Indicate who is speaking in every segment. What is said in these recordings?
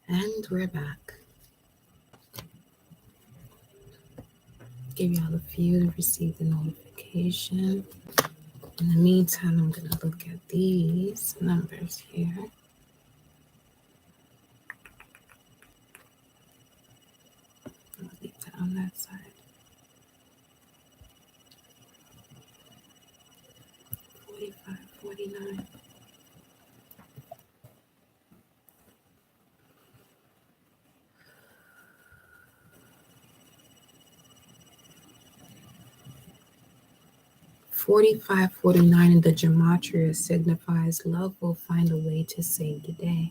Speaker 1: And we're back. Give y'all a few to receive the notification. In the meantime, I'm going to look at these numbers here. I'll leave that on that side. 45, 49. "45, 49 in the gematria signifies love will find a way to save the day.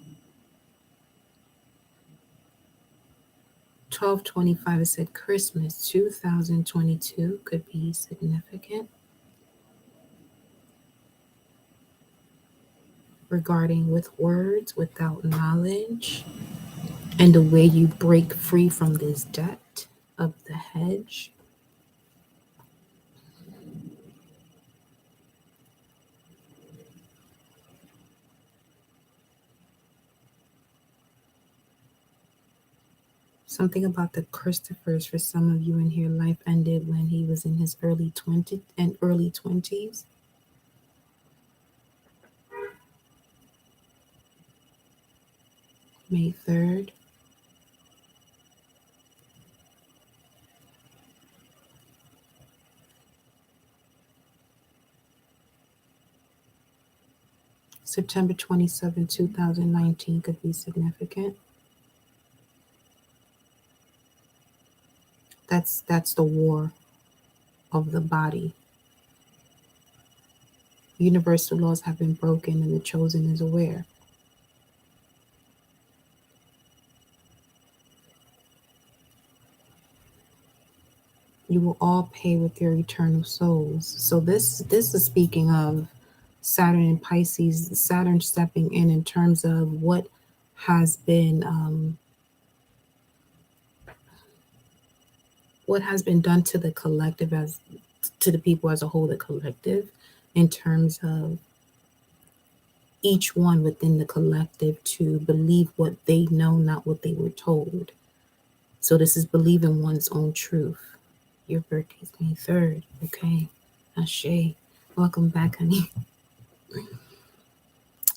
Speaker 1: 1225, it said Christmas 2022 could be significant regarding with words without knowledge and the way you break free from this debt of the hedge. Something about the Christophers for some of you in here, life ended when he was in his early 20s. May 3rd. September 27, 2019 could be significant. That's the war of the body. Universal laws have been broken and the chosen is aware. You will all pay with your eternal souls. So this is speaking of Saturn and Pisces, Saturn stepping in terms of what has been done to the collective, as to the people as a whole, the collective, in terms of each one within the collective to believe what they know, not what they were told. So this is believing one's own truth. Your birthday's May 3rd. Okay. Ashe. Welcome back, honey.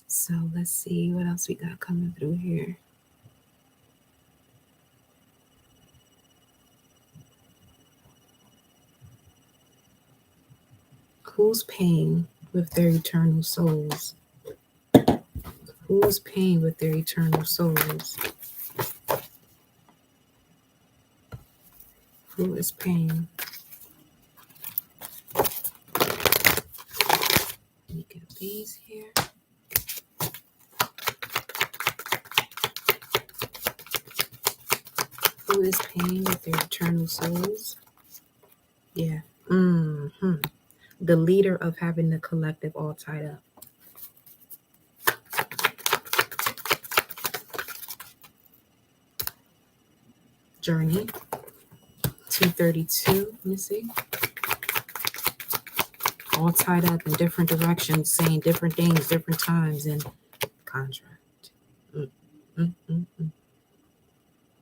Speaker 1: So let's see what else we got coming through here. Who's paying with their eternal souls? Who's paying with their eternal souls? Who is paying? Let me get these here. Who is paying with their eternal souls? Yeah. The leader of having the collective all tied up. Journey 232. Let me see. All tied up in different directions, saying different things, different times, and contract.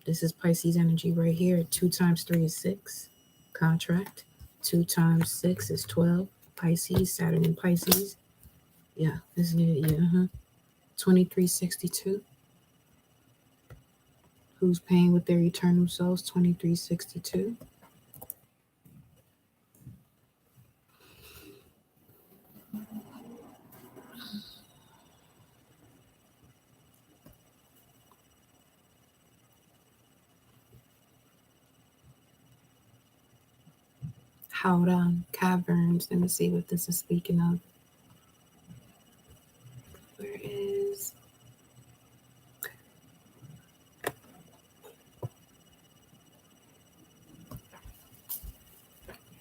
Speaker 1: This is Pisces energy right here. 2 times 3 is 6. Contract. 2 times 6 is 12. Pisces, Saturn and Pisces. Yeah, this is it. Yeah, 2362. Who's paying with their eternal souls? 2362. Howdon Caverns. Let me see what this is speaking of. Where is...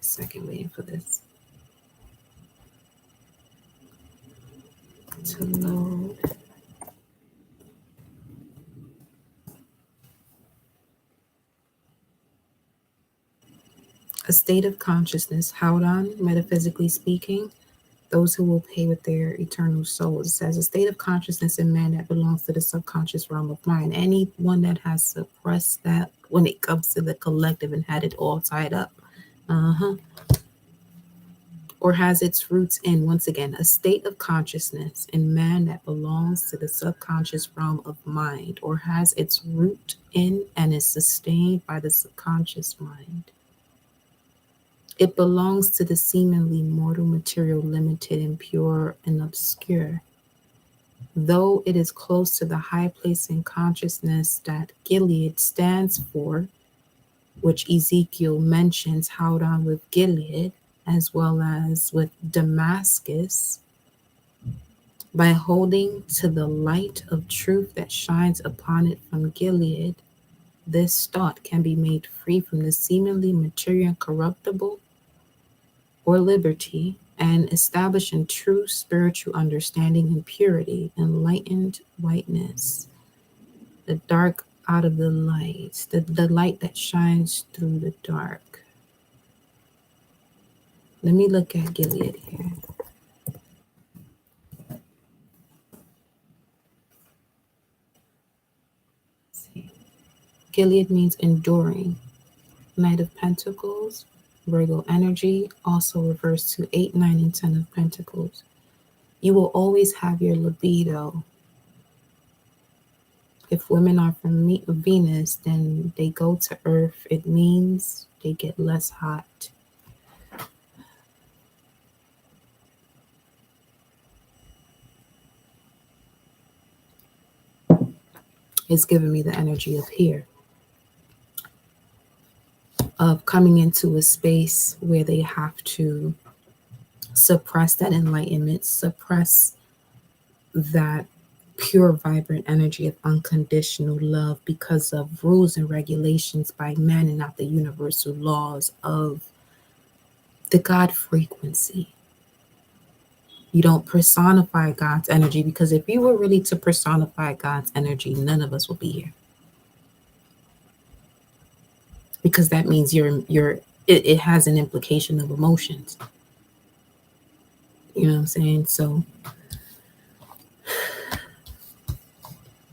Speaker 1: Second, waiting for this to load. A state of consciousness. Howdon, metaphysically speaking, those who will pay with their eternal souls. It says a state of consciousness in man that belongs to the subconscious realm of mind. Anyone that has suppressed that when it comes to the collective and had it all tied up. Or has its roots in, once again, a state of consciousness in man that belongs to the subconscious realm of mind, or has its root in and is sustained by the subconscious mind. It belongs to the seemingly mortal material, limited and pure and obscure. Though it is close to the high place in consciousness that Gilead stands for, which Ezekiel mentions held on with Gilead, as well as with Damascus, by holding to the light of truth that shines upon it from Gilead, this thought can be made free from the seemingly material and corruptible or liberty, and establish in true spiritual understanding and purity, enlightened whiteness, the dark out of the light, the light that shines through the dark. Let me look at Gilead here. Gilead means enduring. Knight of Pentacles, Virgo energy, also refers to 8, 9, and 10 of Pentacles. You will always have your libido. If women are from Venus, then they go to Earth. It means they get less hot. It's giving me the energy of here, of coming into a space where they have to suppress that enlightenment, suppress that pure, vibrant energy of unconditional love because of rules and regulations by men and not the universal laws of the God frequency. You don't personify God's energy, because if you were really to personify God's energy, none of us will be here. Because that means it has an implication of emotions. You know what I'm saying? So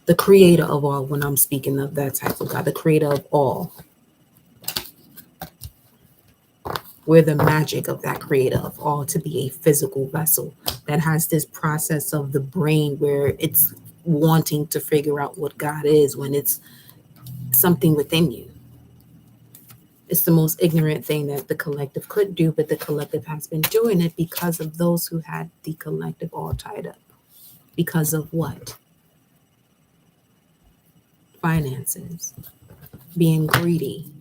Speaker 1: the creator of all, when I'm speaking of that type of God, the creator of all, we're the magic of that creator of all to be a physical vessel that has this process of the brain where it's wanting to figure out what God is when it's something within you. It's the most ignorant thing that the collective could do, but the collective has been doing it because of those who had the collective all tied up. Because of what? Finances, being greedy.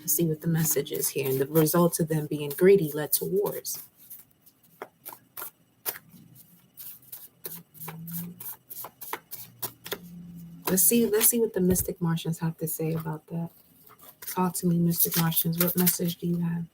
Speaker 1: See what the message is here. And the results of them being greedy led to wars. Let's see what the Mystic Martians have to say about that. Talk to me, Mystic Martians. What message do you have?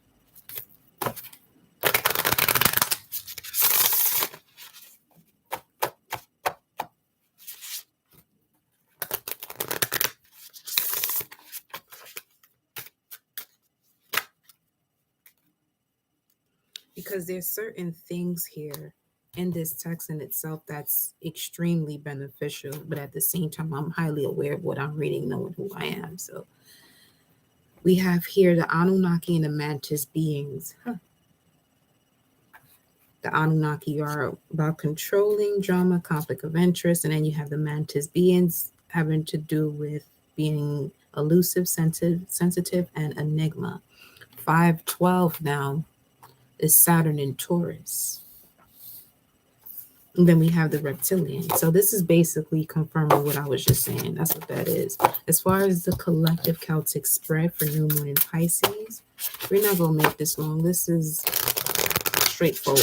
Speaker 1: Because there's certain things here in this text in itself that's extremely beneficial, but at the same time, I'm highly aware of what I'm reading, knowing who I am. So we have here the Anunnaki and the Mantis beings. The Anunnaki are about controlling, drama, conflict of interest, and then you have the Mantis beings having to do with being elusive, sensitive, and enigma. 512 now is Saturn in Taurus. And then we have the reptilian. So this is basically confirming what I was just saying. That's what that is. As far as the collective Celtic spread for new moon in Pisces, we're not going to make this long. This is straightforward.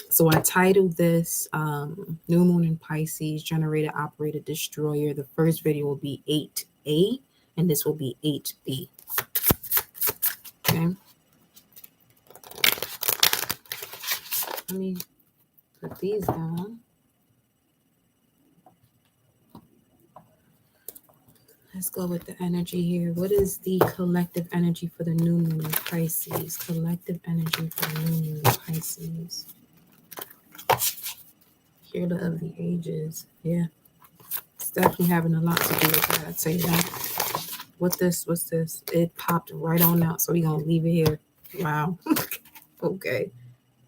Speaker 1: So I titled this New Moon in Pisces, Generator, Operator, Destroyer. The first video will be 8A, and this will be 8B. Okay. Let me put these down. Let's go with the energy here. What is the collective energy for the new moon in Pisces? Collective energy for the new moon in Pisces. Healer of the ages. Yeah. It's definitely having a lot to do with that. I'd say that. What's this? It popped right on out. So we're going to leave it here. Wow. Okay.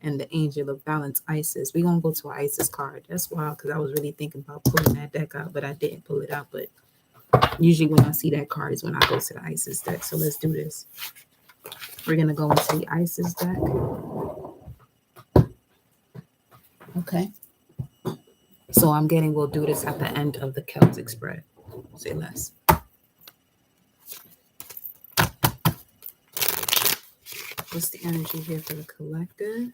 Speaker 1: And the angel of balance, Isis. We're going to go to an Isis card. That's wild because I was really thinking about pulling that deck out, but I didn't pull it out. But usually when I see that card is when I go to the Isis deck. So let's do this. We're going to go into the Isis deck. Okay. So I'm getting, we'll do this at the end of the Celtic spread. Say less. What's the energy here for the collective?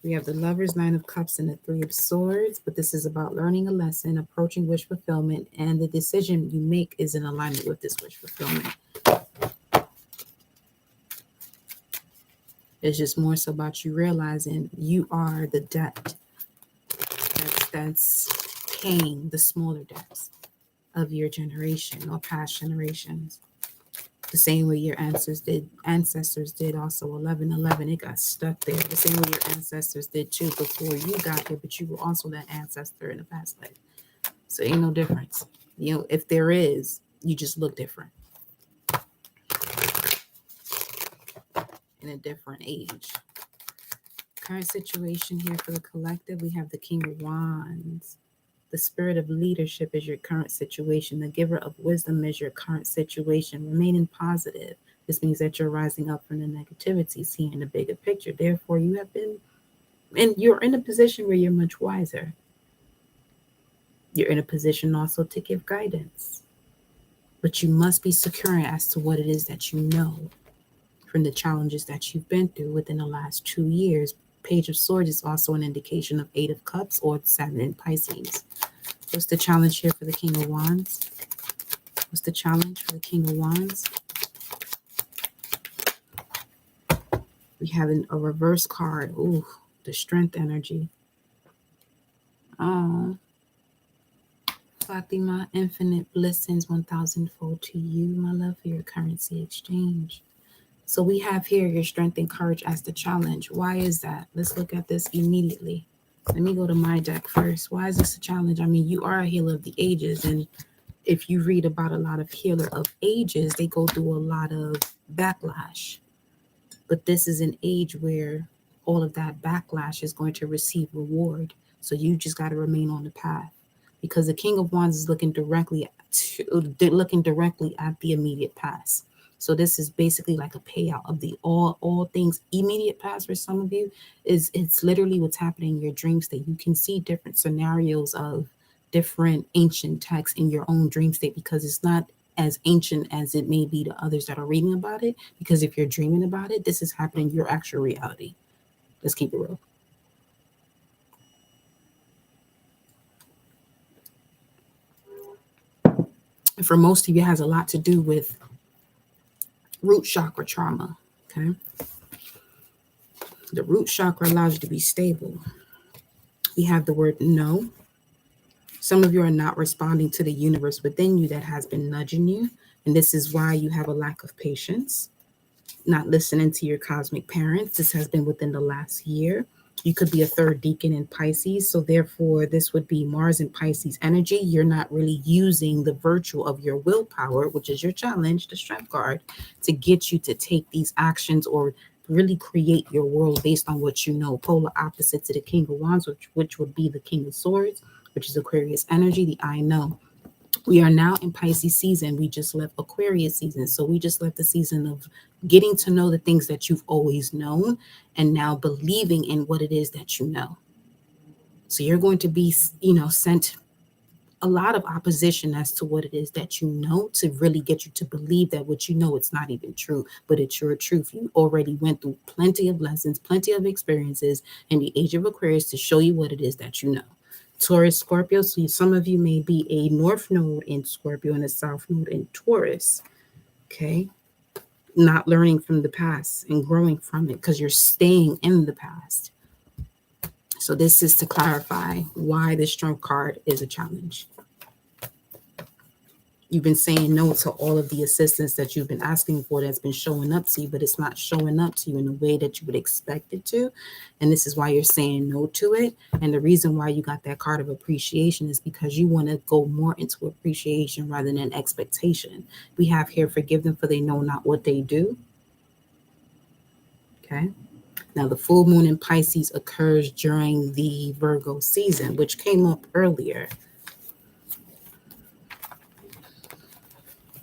Speaker 1: We have the Lovers, Nine of Cups, and the Three of Swords. But this is about learning a lesson, approaching wish fulfillment, and the decision you make is in alignment with this wish fulfillment. It's just more so about you realizing you are the debt that's paying the smaller debts of your generation or past generations. The same way your ancestors did also 1111, it got stuck there. The same way your ancestors did too before you got here, but you were also that ancestor in the past life. So ain't no difference. You know, if there is, you just look different. In a different age. Current situation here for the collective, we have the King of Wands. The spirit of leadership is your current situation. The giver of wisdom is your current situation. Remaining positive. This means that you're rising up from the negativity, seeing the bigger picture. Therefore, you have been, and you're in a position where you're much wiser. You're in a position also to give guidance. But you must be secure as to what it is that you know from the challenges that you've been through within the last 2 years. Page of Swords is also an indication of 8 of Cups or Saturn in Pisces. What's the challenge here for the King of Wands? What's the challenge for the King of Wands? We have a reverse card. Ooh, the Strength energy. Oh, Fatima, infinite blessings 1,000-fold to you, my love, for your currency exchange. So we have here your strength and courage as the challenge. Why is that? Let's look at this immediately. Let me go to my deck first. Why is this a challenge? I mean, you are a healer of the ages. And if you read about a lot of healer of ages, they go through a lot of backlash. But this is an age where all of that backlash is going to receive reward. So you just got to remain on the path. Because the King of Wands is looking directly at the immediate past. So this is basically like a payout of the all things immediate past for some of you. It's literally what's happening in your dream state. You can see different scenarios of different ancient texts in your own dream state because it's not as ancient as it may be to others that are reading about it. Because if you're dreaming about it, this is happening in your actual reality. Let's keep it real. For most of you, it has a lot to do with root chakra trauma. Okay. The root chakra allows you to be stable. We have the word no. Some of you are not responding to the universe within you that has been nudging you. And this is why you have a lack of patience, not listening to your cosmic parents. This has been within the last year. You could be a third deacon in Pisces. So therefore, this would be Mars in Pisces energy. You're not really using the virtue of your willpower, which is your challenge, the strength card, to get you to take these actions or really create your world based on what you know. Polar opposite to the King of Wands, which would be the King of Swords, which is Aquarius energy, the I know. We are now in Pisces season. We just left Aquarius season. So we just left the season of getting to know the things that you've always known and now believing in what it is that you know. So you're going to be, sent a lot of opposition as to what it is that you know to really get you to believe that what you know, it's not even true, but it's your truth. You already went through plenty of lessons, plenty of experiences in the age of Aquarius to show you what it is that you know. Taurus, Scorpio. So some of you may be a north node in Scorpio and a south node in Taurus. Okay. Not learning from the past and growing from it because you're staying in the past. So this is to clarify why the strength card is a challenge. You've been saying no to all of the assistance that you've been asking for that's been showing up to you, but it's not showing up to you in the way that you would expect it to. And this is why you're saying no to it. And the reason why you got that card of appreciation is because you want to go more into appreciation rather than expectation. We have here, forgive them for they know not what they do. Okay. Now, the full moon in Pisces occurs during the Virgo season, which came up earlier.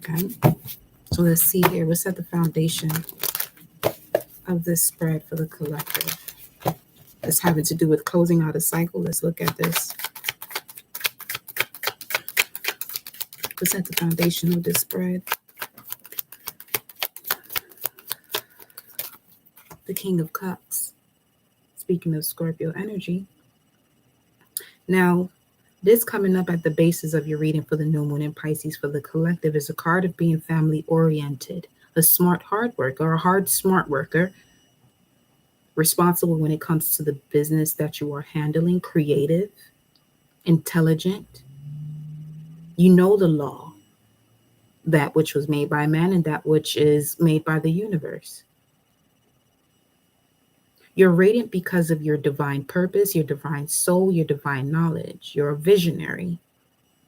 Speaker 1: Okay. So let's see here. What's at the foundation of this spread for the collective? It's having to do with closing out a cycle. Let's look at this. What's at the foundation of this spread? The King of Cups. Speaking of Scorpio energy. Now, this coming up at the basis of your reading for the new moon in Pisces for the collective is a card of being family oriented, a smart hard worker, a hard smart worker, responsible when it comes to the business that you are handling, creative, intelligent. You know the law, that which was made by man and that which is made by the universe. You're radiant because of your divine purpose, your divine soul, your divine knowledge. You're a visionary.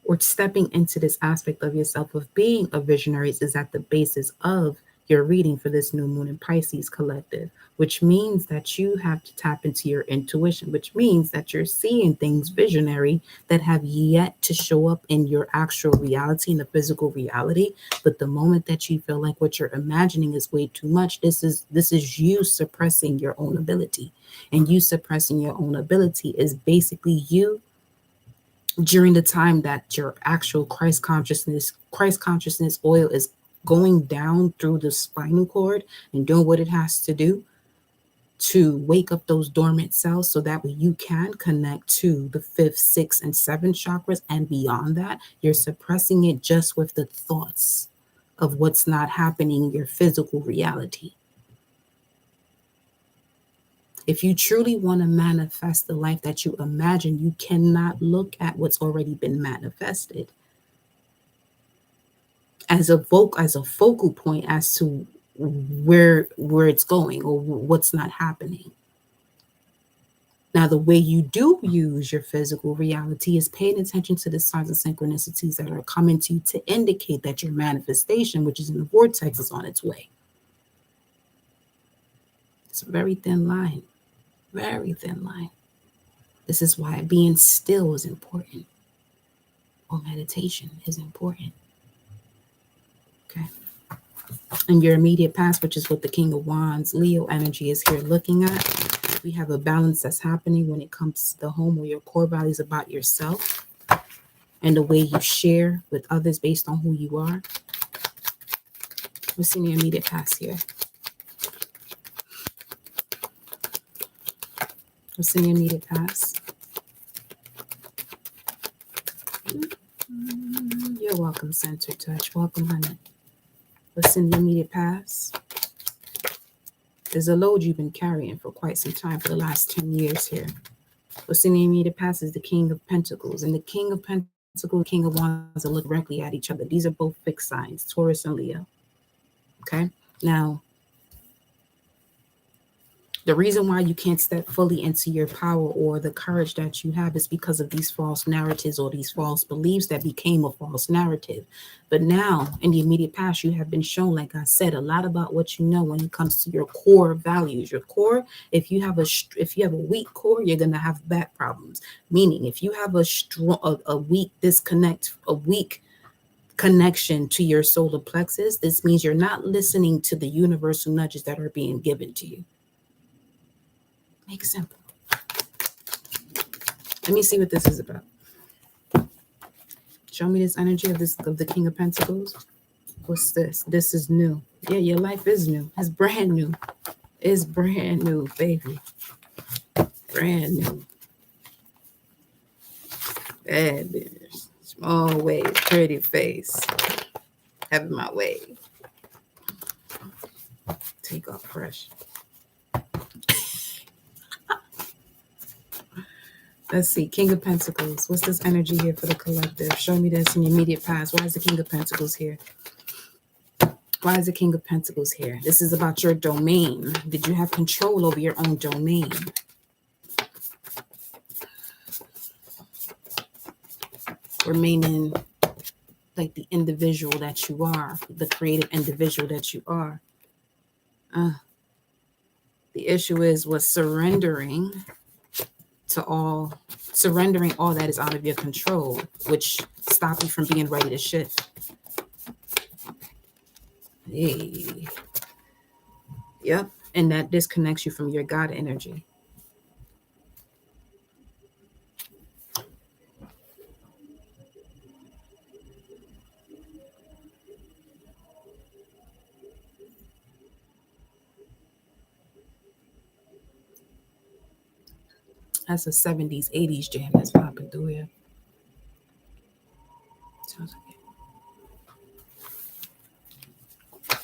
Speaker 1: Or stepping into this aspect of yourself of being a visionary is at the basis of your reading for this new moon in Pisces collective, which means that you have to tap into your intuition, which means that you're seeing things visionary that have yet to show up in your actual reality, in the physical reality. But the moment that you feel like what you're imagining is way too much, this is you suppressing your own ability. And you suppressing your own ability is basically you during the time that your actual Christ consciousness oil is going down through the spinal cord and doing what it has to do to wake up those dormant cells so that way you can connect to the 5th, 6th, and 7th chakras. And beyond that, you're suppressing it just with the thoughts of what's not happening in your physical reality. If you truly want to manifest the life that you imagine, you cannot look at what's already been manifested as a focal point as to where it's going or what's not happening. Now, the way you do use your physical reality is paying attention to the signs and synchronicities that are coming to you to indicate that your manifestation, which is in the vortex, is on its way. It's a very thin line, very thin line. This is why being still is important, or meditation is important. Okay. And your immediate past, which is what the King of Wands, Leo energy is here looking at. We have a balance that's happening when it comes to the home, where your core values about yourself and the way you share with others based on who you are. What's in your immediate past here? What's in your immediate past? You're welcome, Center Touch. Welcome, honey. What's in your immediate past? There's a load you've been carrying for quite some time, for the last 10 years here. What's in the immediate past is the King of Pentacles. And the King of Pentacles, the King of Wands, look directly at each other. These are both fixed signs, Taurus and Leo. Okay? Now, the reason why you can't step fully into your power or the courage that you have is because of these false narratives or these false beliefs that became a false narrative. But now, in the immediate past, you have been shown, like I said, a lot about what you know when it comes to your core values. Your core, if you have a weak core, you're going to have back problems. Meaning, if you have a weak disconnect, a weak connection to your solar plexus, this means you're not listening to the universal nudges that are being given to you. Make it simple. Let me see what this is about. Show me this energy of the King of Pentacles. What's this? This is new. Yeah, your life is new. It's brand new. It's brand new, baby. Brand new. Bad bitch. Small waist, pretty face. Having my way. Take off fresh. Let's see. King of Pentacles. What's this energy here for the collective? Show me this in the immediate past. Why is the King of Pentacles here? Why is the King of Pentacles here? This is about your domain. Did you have control over your own domain? Remaining like the individual that you are, the creative individual that you are. The issue was surrendering all that is out of your control, which stop you from being ready to shift. Hey. Yep. And that disconnects you from your God energy. That's a 70s, 80s jam that's popping through here. Sounds like it.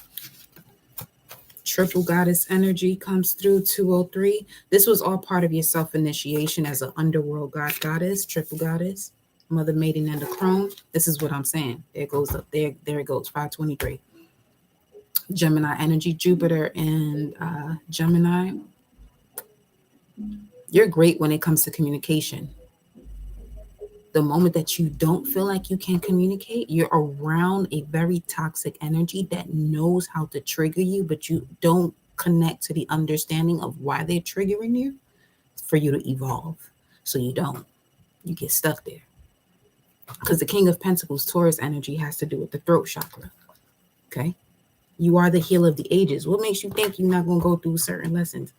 Speaker 1: Triple goddess energy comes through 203. This was all part of your self-initiation as an underworld goddess, triple goddess, mother maiden and the crone. This is what I'm saying. There it goes up there. There it goes. 523. Gemini energy, Jupiter and Gemini. You're great when it comes to communication. The moment that you don't feel like you can communicate, you're around a very toxic energy that knows how to trigger you, but you don't connect to the understanding of why they're triggering you for you to evolve. So you don't. You get stuck there. Because the King of Pentacles, Taurus energy, has to do with the throat chakra. Okay? You are the healer of the ages. What makes you think you're not going to go through certain lessons?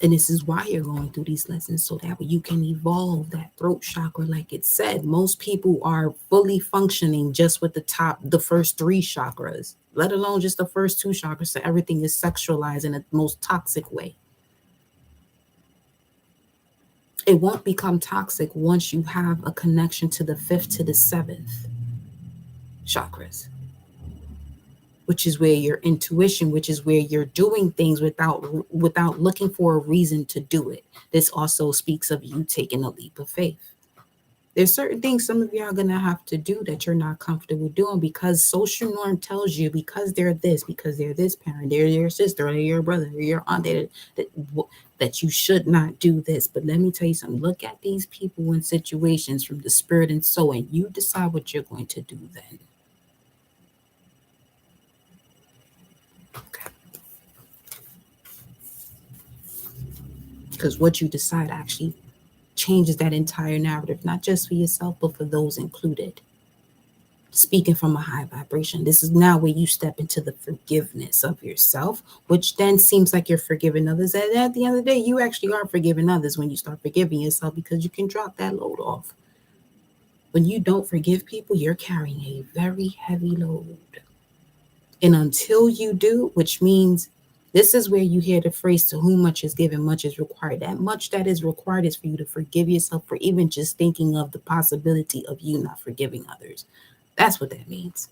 Speaker 1: And this is why you're going through these lessons, so that you can evolve that throat chakra. Like it said, most people are fully functioning just with the first 3 chakras, let alone just the first 2 chakras. So everything is sexualized in the most toxic way. It won't become toxic once you have a connection to the 5th to the 7th chakras, which is where your intuition, which is where you're doing things without looking for a reason to do it. This also speaks of you taking a leap of faith. There's certain things some of you are going to have to do that you're not comfortable doing because social norm tells you, because they're this parent, they're your sister, or your brother, or your aunt, that you should not do this. But let me tell you something. Look at these people in situations from the spirit and soul, and you decide what you're going to do then. Because what you decide actually changes that entire narrative, not just for yourself, but for those included. Speaking from a high vibration, this is now where you step into the forgiveness of yourself, which then seems like you're forgiving others. And at the end of the day, you actually are forgiving others when you start forgiving yourself, because you can drop that load off. When you don't forgive people, you're carrying a very heavy load. And until you do, which means this is where you hear the phrase, to whom much is given, much is required. That much that is required is for you to forgive yourself for even just thinking of the possibility of you not forgiving others. That's what that means.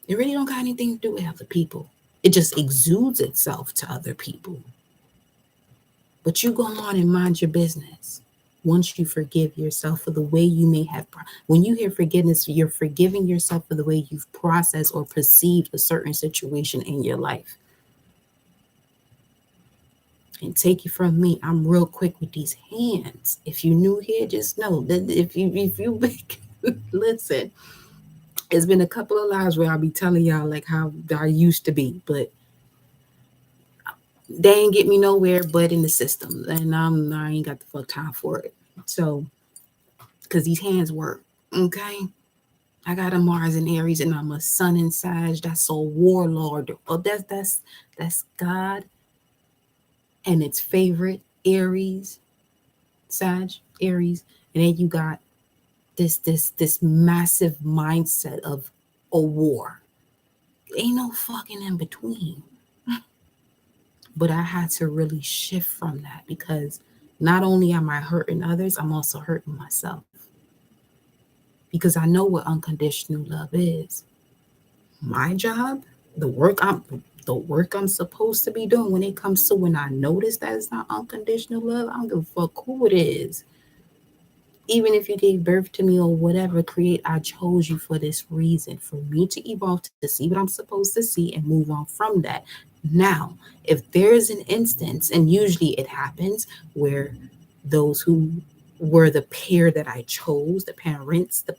Speaker 1: It really don't got anything to do with other people. It just exudes itself to other people. But you go on and mind your business. Once you forgive yourself for the way you may have, when you hear forgiveness, you're forgiving yourself for the way you've processed or perceived a certain situation in your life. And take it from me, I'm real quick with these hands. If you're new here, just know that if you listen, it's been a couple of lives where I'll be telling y'all like how I used to be, but they ain't get me nowhere but in the system, and I ain't got the fuck time for it. So, because these hands work, okay? I got a Mars in Aries, and I'm a Sun in Sag. That's a warlord. Oh, that's God and its favorite, Aries, Sag, Aries, and then you got this massive mindset of a war. Ain't no fucking in between. But I had to really shift from that, because not only am I hurting others, I'm also hurting myself. Because I know what unconditional love is. My job, the work the work I'm supposed to be doing when it comes to when I notice that it's not unconditional love. I don't give a fuck who it is. Even if you gave birth to me or whatever, create, I chose you for this reason, for me to evolve, to see what I'm supposed to see and move on from that. Now, if there is an instance, and usually it happens where those who were the pair that I chose, the parents that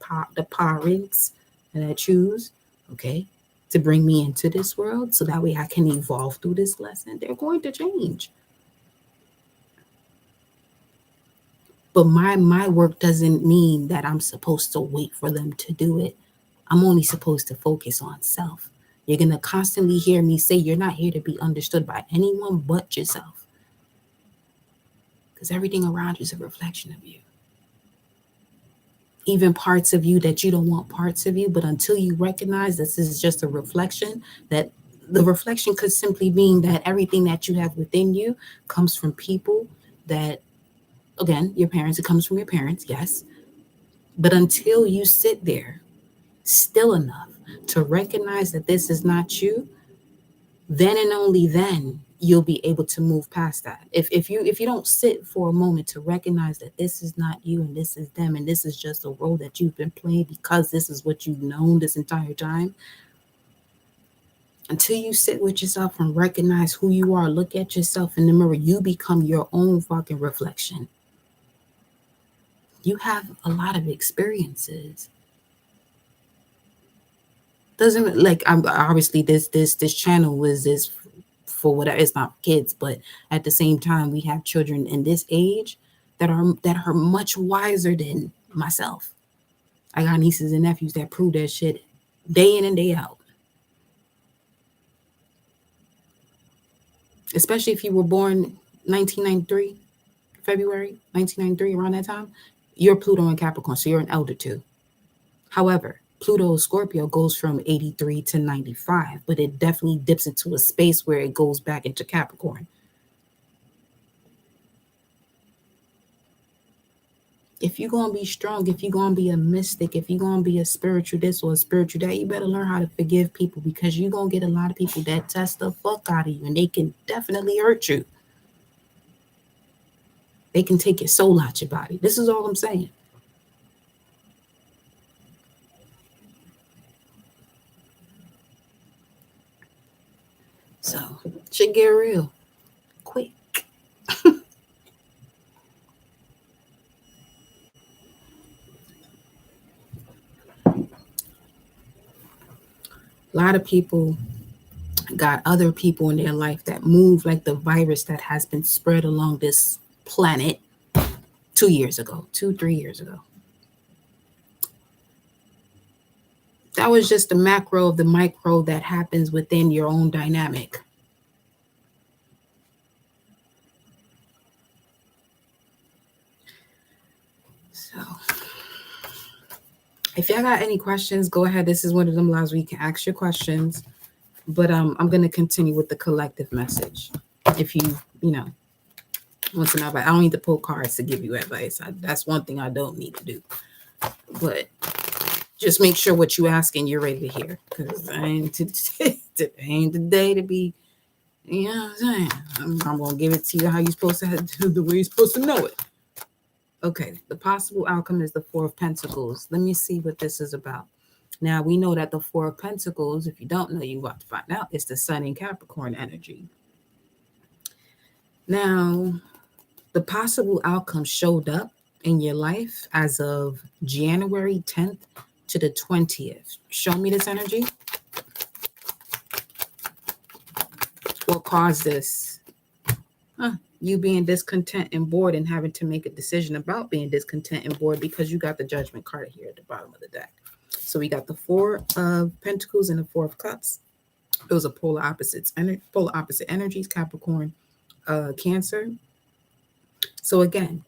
Speaker 1: I choose, okay, to bring me into this world so that way I can evolve through this lesson, they're going to change. But my work doesn't mean that I'm supposed to wait for them to do it. I'm only supposed to focus on self. You're going to constantly hear me say you're not here to be understood by anyone but yourself. Because everything around you is a reflection of you. Even parts of you that you don't want parts of you, but until you recognize this is just a reflection, that the reflection could simply mean that everything that you have within you comes from people that, again, your parents, it comes from your parents, yes. But until you sit there still enough to recognize that this is not you, then and only then you'll be able to move past that. If you don't sit for a moment to recognize that this is not you and this is them and this is just a role that you've been playing because this is what you've known this entire time, until you sit with yourself and recognize who you are, look at yourself in the mirror, you become your own fucking reflection. You have a lot of experiences. Doesn't like I'm obviously this channel was this for whatever, it's not kids, but at the same time we have children in this age that are much wiser than myself. I got nieces and nephews that prove that shit day in and day out. Especially if you were born 1993, February 1993, around that time, you're Pluto and Capricorn, so you're an elder too. However, Pluto Scorpio goes from 83 to 95, but it definitely dips into a space where it goes back into Capricorn. If you're going to be strong, if you're going to be a mystic, if you're going to be a spiritual this or a spiritual that, you better learn how to forgive people, because you're going to get a lot of people that test the fuck out of you and they can definitely hurt you. They can take your soul out your body. This is all I'm saying. So, should get real quick. A lot of people got other people in their life that move like the virus that has been spread along this planet 2 years ago, 3 years ago. That was just the macro of the micro that happens within your own dynamic. So, if y'all got any questions, go ahead. This is one of them lives where you can ask your questions. But I'm going to continue with the collective message. If you know, want to know about, I don't need to pull cards to give you advice. That's one thing I don't need to do. But just make sure what you asking you're ready to hear, because I ain't today to be, you know what I'm saying? I'm gonna give it to you how you're supposed to do, the way you're supposed to know it. Okay, the possible outcome is the Four of Pentacles. Let me see what this is about. Now we know that the Four of Pentacles, if you don't know, you about to find out, it's the Sun in Capricorn energy. Now, the possible outcome showed up in your life as of January 10th to the 20th. Show me this energy. What caused this? You being discontent and bored and having to make a decision about being discontent and bored, because you got the Judgment card here at the bottom of the deck. So we got the Four of Pentacles and the Four of Cups. Those are polar opposite energies, Capricorn, Cancer. So again,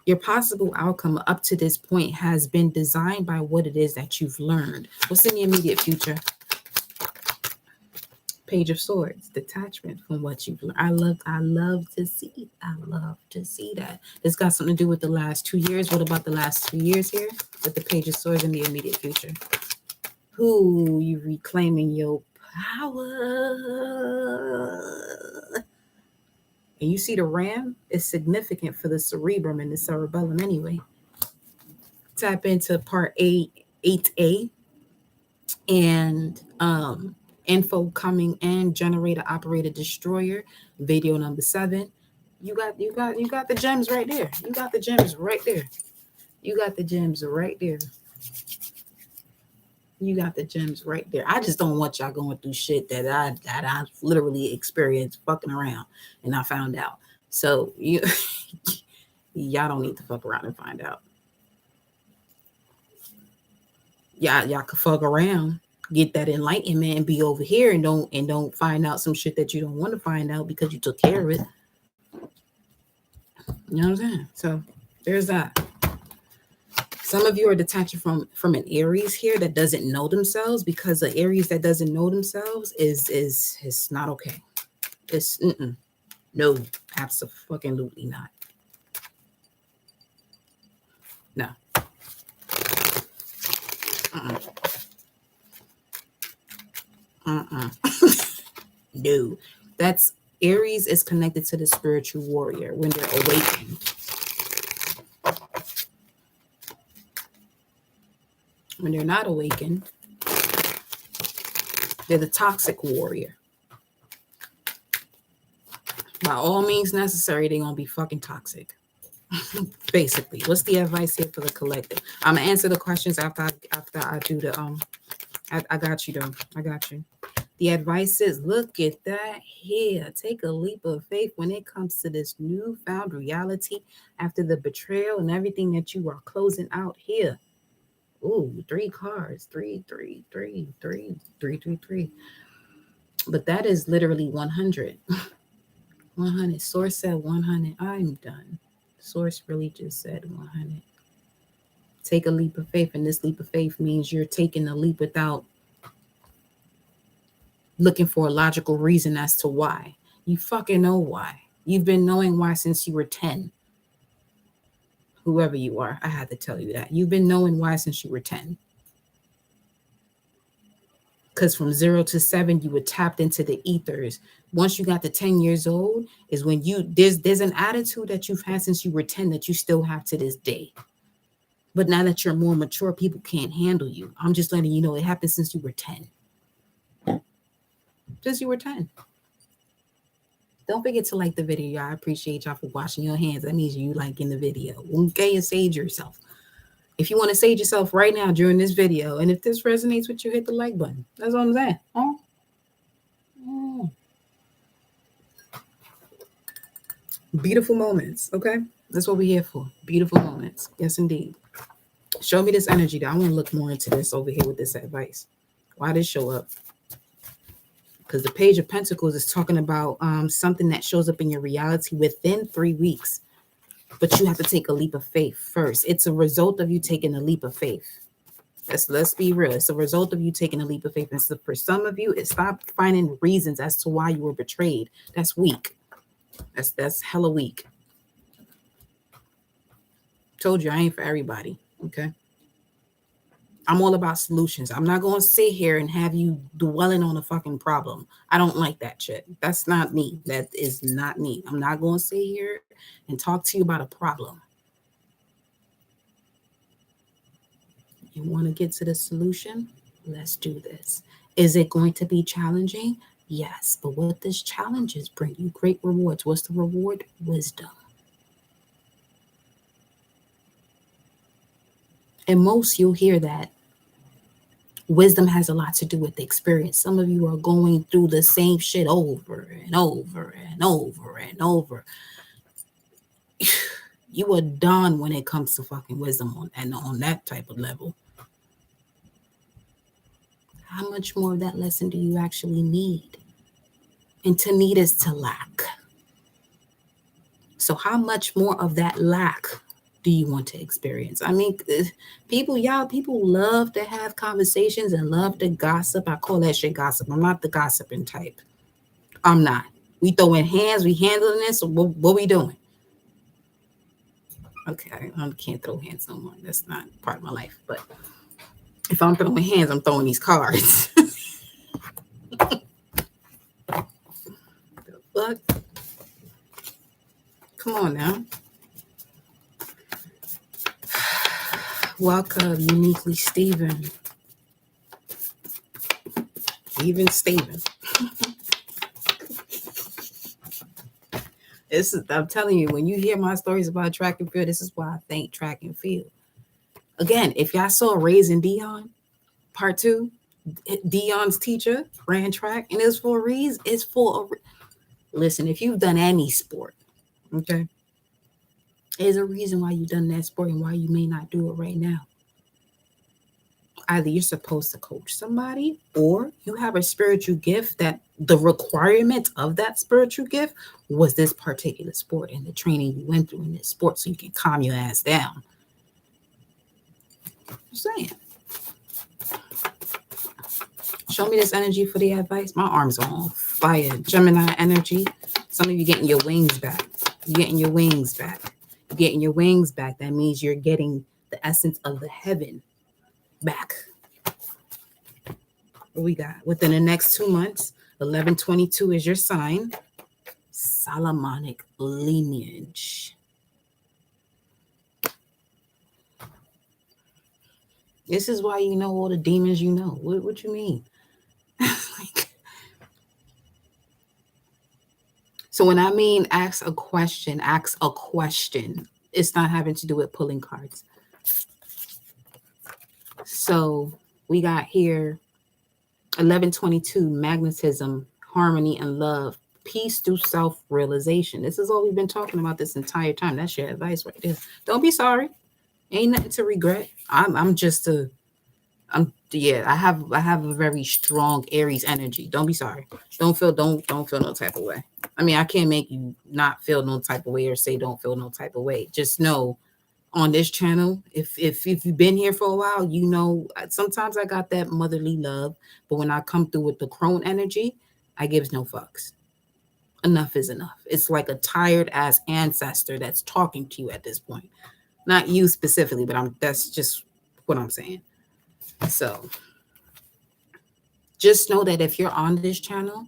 Speaker 1: your possible outcome up to this point has been designed by what it is that you've learned. What's in the immediate future? Page of Swords, detachment from what you've learned. I love to see that. It's got something to do with the last 2 years. What about the last 2 years here with the Page of Swords in the immediate future? Who you reclaiming your power? And you see the ram is significant for the cerebrum and the cerebellum anyway. Tap into part 8A and info coming in, generator operated destroyer, video number 7. You got the gems right there. You got the gems right there. You got the gems right there. You got the gems right there. I just don't want y'all going through shit that I literally experienced fucking around and I found out. So you y'all don't need to fuck around and find out. Y'all can fuck around, get that enlightenment, and be over here and don't find out some shit that you don't want to find out because you took care of it. You know what I'm saying? So there's that. Some of you are detaching from an Aries here that doesn't know themselves, because the Aries that doesn't know themselves is not okay. It's no, absolutely not. No. No. That's Aries is connected to the spiritual warrior when they're awakened. When they're not awakened, they're the toxic warrior. By all means necessary, they're gonna be fucking toxic. Basically, what's the advice here for the collective? I'm gonna answer the questions after I do the I got you though. I got you. The advice is, look at that here. Take a leap of faith when it comes to this newfound reality after the betrayal and everything that you are closing out here. Ooh, 3 cards. 3, 3, 3, 3, 3, 3, 3. But that is literally 100. 100. Source said 100. I'm done. Source really just said 100. Take a leap of faith. And this leap of faith means you're taking a leap without looking for a logical reason as to why. You fucking know why. You've been knowing why since you were 10. Whoever you are, I had to tell you that. You've been knowing why since you were 10. Because from 0 to 7, you were tapped into the ethers. Once you got to 10 years old is when there's an attitude that you've had since you were 10 that you still have to this day. But now that you're more mature, people can't handle you. I'm just letting you know it happened since you were 10. Since you were 10. Don't forget to like the video, y'all. I appreciate y'all for washing your hands. That means you liking the video. Okay, and sage yourself. If you want to sage yourself right now during this video, and if this resonates with you, hit the like button. That's what I'm saying. Beautiful moments, okay? That's what we're here for. Beautiful moments. Yes, indeed. Show me this energy, though. I want to look more into this over here with this advice. Why did it show up? Because the Page of Pentacles is talking about something that shows up in your reality within 3 weeks. But you have to take a leap of faith first. It's a result of you taking a leap of faith. Let's be real. It's a result of you taking a leap of faith. And so for some of you, it's stop finding reasons as to why you were betrayed. That's weak. That's hella weak. Told you I ain't for everybody. Okay. I'm all about solutions. I'm not going to sit here and have you dwelling on a fucking problem. I don't like that shit. That's not me. That is not me. I'm not going to sit here and talk to you about a problem. You want to get to the solution? Let's do this. Is it going to be challenging? Yes. But what does challenges bring you? Great rewards. What's the reward? Wisdom. And most you'll hear that wisdom has a lot to do with the experience. Some of you are going through the same shit over and over and over and over. You are done when it comes to fucking wisdom on that type of level. How much more of that lesson do you actually need? And to need is to lack. So how much more of that lack do you want to experience? I mean, people love to have conversations and love to gossip. I call that shit gossip. I'm not the gossiping type. I'm not. We throwing hands, we handling this. So what we doing? Okay, I can't throw hands no more. That's not part of my life. But if I'm throwing hands, I'm throwing these cards. The fuck? Come on now. Welcome, uniquely Stephen. Even Stephen. I'm telling you, when you hear my stories about track and field, this is why I thank track and field. Again, if y'all saw Raising Dion, part 2, Dion's teacher ran track, and it's for a reason. It's for a listen. If you've done any sport, okay, there's a reason why you've done that sport and why you may not do it right now. Either you're supposed to coach somebody, or you have a spiritual gift that the requirement of that spiritual gift was this particular sport and the training you went through in this sport, so you can calm your ass down. Just saying. Show me this energy for the advice. My arms are on fire. Gemini energy. Some of you getting your wings back. You're getting your wings back. You're getting your wings back. That means you're getting the essence of the heaven back. What we got? Within the next 2 months, 1122 is your sign. Solomonic lineage. This is why you know all the demons you know. What you mean? So when I mean ask a question, it's not having to do with pulling cards. So we got here 1122, magnetism, harmony, and love, peace through self-realization. This is all we've been talking about this entire time. That's your advice right there. Don't be sorry. Ain't nothing to regret. I have a very strong Aries energy. Don't be sorry. Don't feel no type of way. I mean, I can't make you not feel no type of way or say don't feel no type of way. Just know on this channel, if you've been here for a while, you know sometimes I got that motherly love, but when I come through with the crone energy, I gives no fucks. Enough is enough. It's like a tired ass ancestor that's talking to you at this point. Not you specifically, but that's just what I'm saying. So just know that if you're on this channel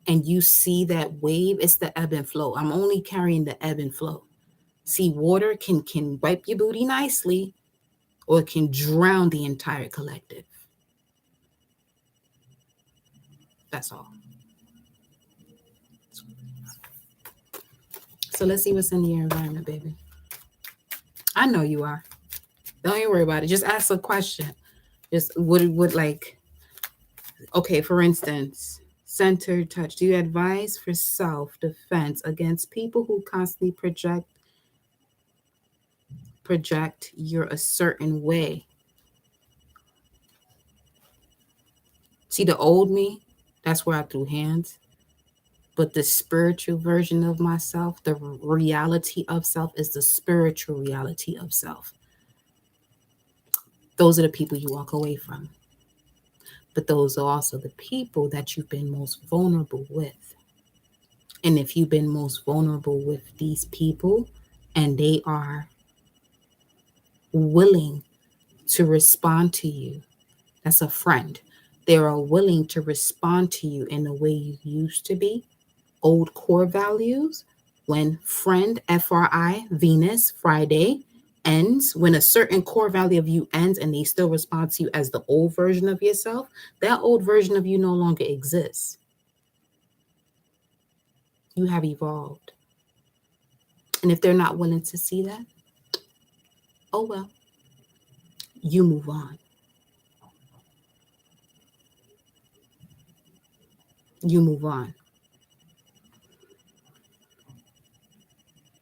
Speaker 1: and you see that wave, it's the ebb and flow. I'm only carrying the ebb and flow. See, water can wipe your booty nicely, or it can drown the entire collective. That's all. So let's see what's in your environment, baby. I know you are. Don't even worry about it. Just ask a question. Just would like, okay, for instance, centered touch. Do you advise for self-defense against people who constantly project you're a certain way? See, the old me, that's where I threw hands. But the spiritual version of myself, the reality of self, is the spiritual reality of self. Those are the people you walk away from. But those are also the people that you've been most vulnerable with. And if you've been most vulnerable with these people and they are willing to respond to you, that's a friend. They are willing to respond to you in the way you used to be. Old core values, when friend, FRI, Venus, Friday, ends, when a certain core value of you ends and they still respond to you as the old version of yourself, that old version of you no longer exists. You have evolved. And if they're not willing to see that, oh well, you move on. You move on.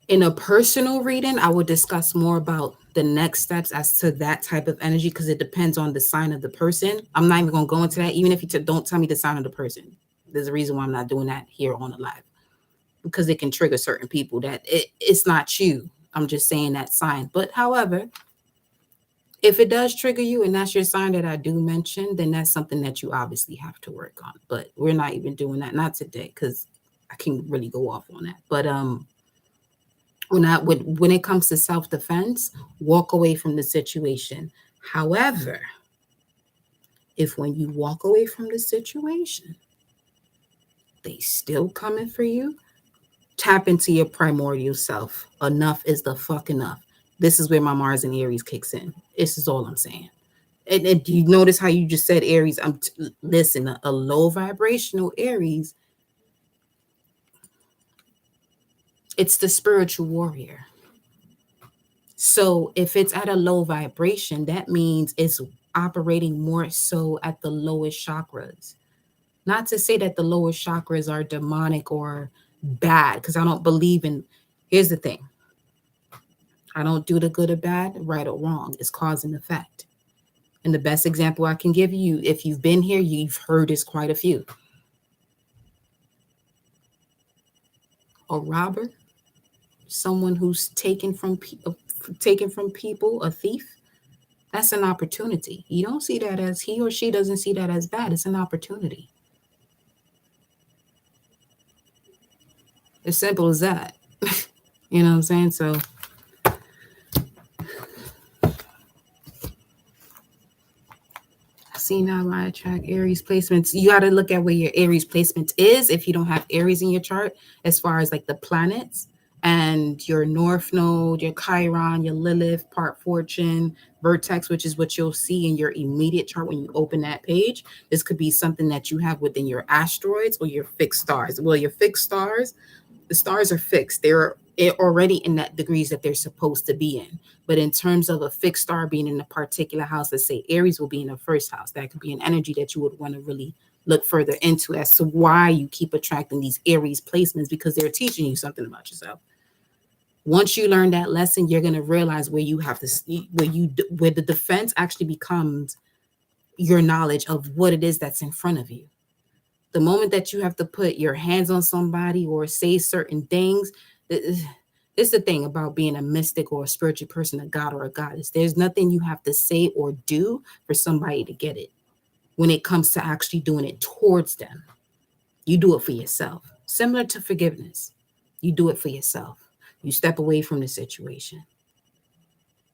Speaker 1: In a personal reading, I would discuss more about the next steps as to that type of energy, because it depends on the sign of the person. I'm not even going to go into that, even if you don't tell me the sign of the person. There's a reason why I'm not doing that here on the live, because it can trigger certain people that it's not you. I'm just saying that sign. But however, if it does trigger you and that's your sign that I do mention, then that's something that you obviously have to work on. But we're not even doing that, not today, because I can really go off on that. But when it comes to self-defense, walk away from the situation. However, if when you walk away from the situation, they still coming for you, Tap into your primordial self. Enough is the fuck enough. This is where my Mars and Aries kicks in. This is all I'm saying. And you notice how you just said Aries. Listen, a low vibrational Aries, it's the spiritual warrior. So if it's at a low vibration, that means it's operating more so at the lowest chakras. Not to say that the lowest chakras are demonic or bad, because I don't believe in. Here's the thing, I don't do the good or bad, right or wrong. It's cause and effect. And the best example I can give you, if you've been here, you've heard is quite a few. A robber, someone who's taken from people, a thief, that's an opportunity. You don't see that as, he or she doesn't see that as bad. It's an opportunity. As simple as that. You know what I'm saying? So see now why I track Aries placements. You got to look at where your Aries placement is if you don't have Aries in your chart, as far as like the planets and your North Node, your Chiron, your Lilith, part fortune, vertex, which is what you'll see in your immediate chart when you open that page. This could be something that you have within your asteroids or your fixed stars. Well, your fixed stars, the stars are fixed. They're already in that degrees that they're supposed to be in. But in terms of a fixed star being in a particular house, let's say Aries will be in the first house. That could be an energy that you would want to really look further into as to why you keep attracting these Aries placements, because they're teaching you something about yourself. Once you learn that lesson, you're going to realize where you have to, where the defense actually becomes your knowledge of what it is that's in front of you. The moment that you have to put your hands on somebody or say certain things, it's the thing about being a mystic or a spiritual person, a god or a goddess. There's nothing you have to say or do for somebody to get it. When it comes to actually doing it towards them, you do it for yourself. Similar to forgiveness, you do it for yourself. You step away from the situation.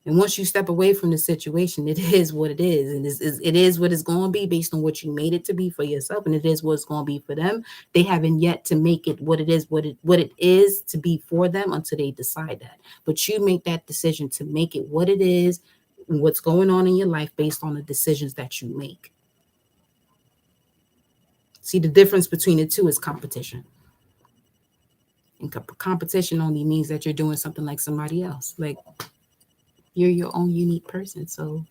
Speaker 1: And once you step away from the situation, it is what it is. And it is what it's going to be based on what you made it to be for yourself. And it is what it's going to be for them. They haven't yet to make it what it is, what it is to be for them until they decide that. But you make that decision to make it what it is, what's going on in your life based on the decisions that you make. See, the difference between the two is competition. And competition only means that you're doing something like somebody else. Like, you're your own unique person. So,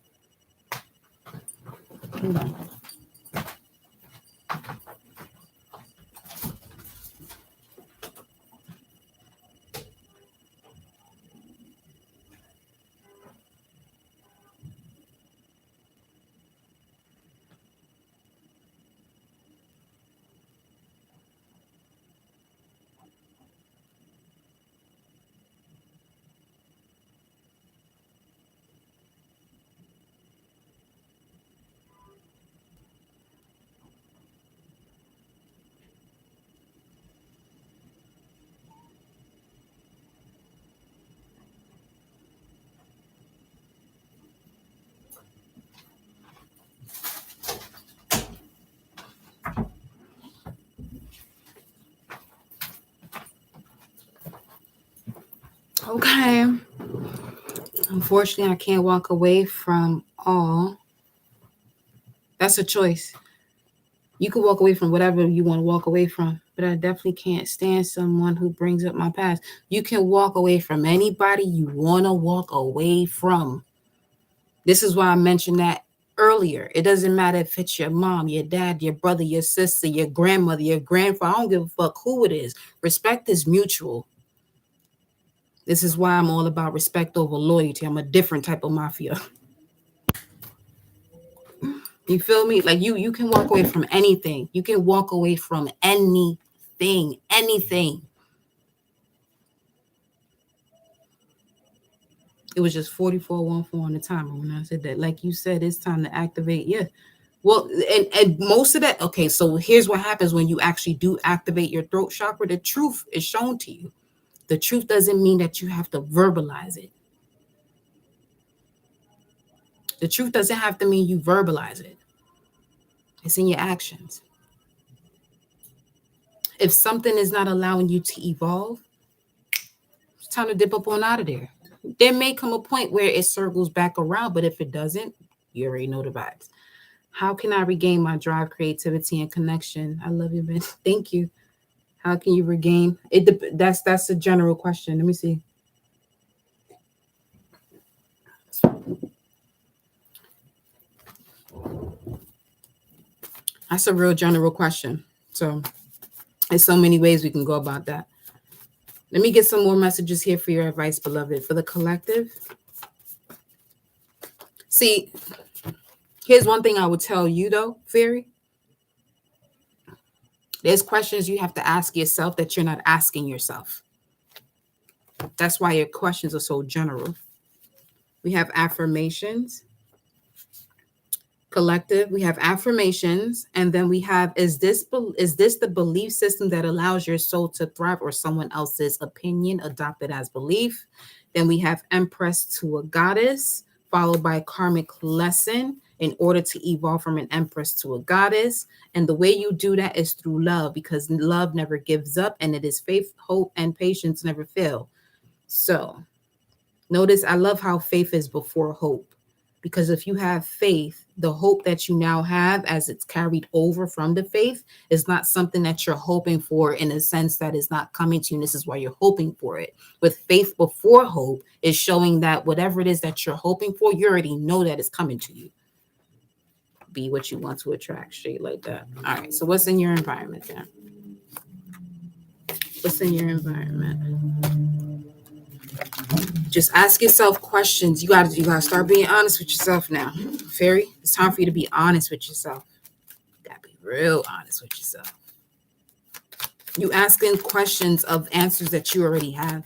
Speaker 1: hold on. Okay. Unfortunately, I can't walk away from all. That's a choice. You can walk away from whatever you want to walk away from, but I definitely can't stand someone who brings up my past. You can walk away from anybody you want to walk away from. This is why I mentioned that earlier. It doesn't matter if it's your mom, your dad, your brother, your sister, your grandmother, your grandfather. I don't give a fuck who it is. Respect is mutual. This is why I'm all about respect over loyalty. I'm a different type of mafia. You feel me? Like you can walk away from anything. You can walk away from anything. Anything. It was just 4414 on the timer when I said that. Like you said, it's time to activate. Yeah. Well, and most of that, okay, so here's what happens when you actually do activate your throat chakra. The truth is shown to you. The truth doesn't mean that you have to verbalize it. The truth doesn't have to mean you verbalize it. It's in your actions. If something is not allowing you to evolve, it's time to dip up on out of there. There may come a point where it circles back around, but if it doesn't, you already know the vibes. How can I regain my drive, creativity, and connection? I love you, man. Thank you. How can you regain it? That's a general question. Let me see. That's a real general question. So there's so many ways we can go about that. Let me get some more messages here for your advice, beloved. For the collective. See, here's one thing I would tell you though, Fairy. There's questions you have to ask yourself that you're not asking yourself. That's why your questions are so general. We have affirmations. Collective, we have affirmations, and then we have, is this the belief system that allows your soul to thrive, or someone else's opinion adopted as belief? Then we have empress to a goddess, followed by karmic lesson in order to evolve from an empress to a goddess. And the way you do that is through love, because love never gives up, and it is faith, hope, and patience never fail. So notice, I love how faith is before hope, because if you have faith, the hope that you now have as it's carried over from the faith is not something that you're hoping for in a sense that is not coming to you. And this is why you're hoping for it. With faith before hope is showing that whatever it is that you're hoping for, you already know that it's coming to you. Be what you want to attract, straight like that. All right. So what's in your environment then? What's in your environment? Just ask yourself questions. You gotta start being honest with yourself now. Fairy, it's time for you to be honest with yourself. You gotta be real honest with yourself. You asking questions of answers that you already have.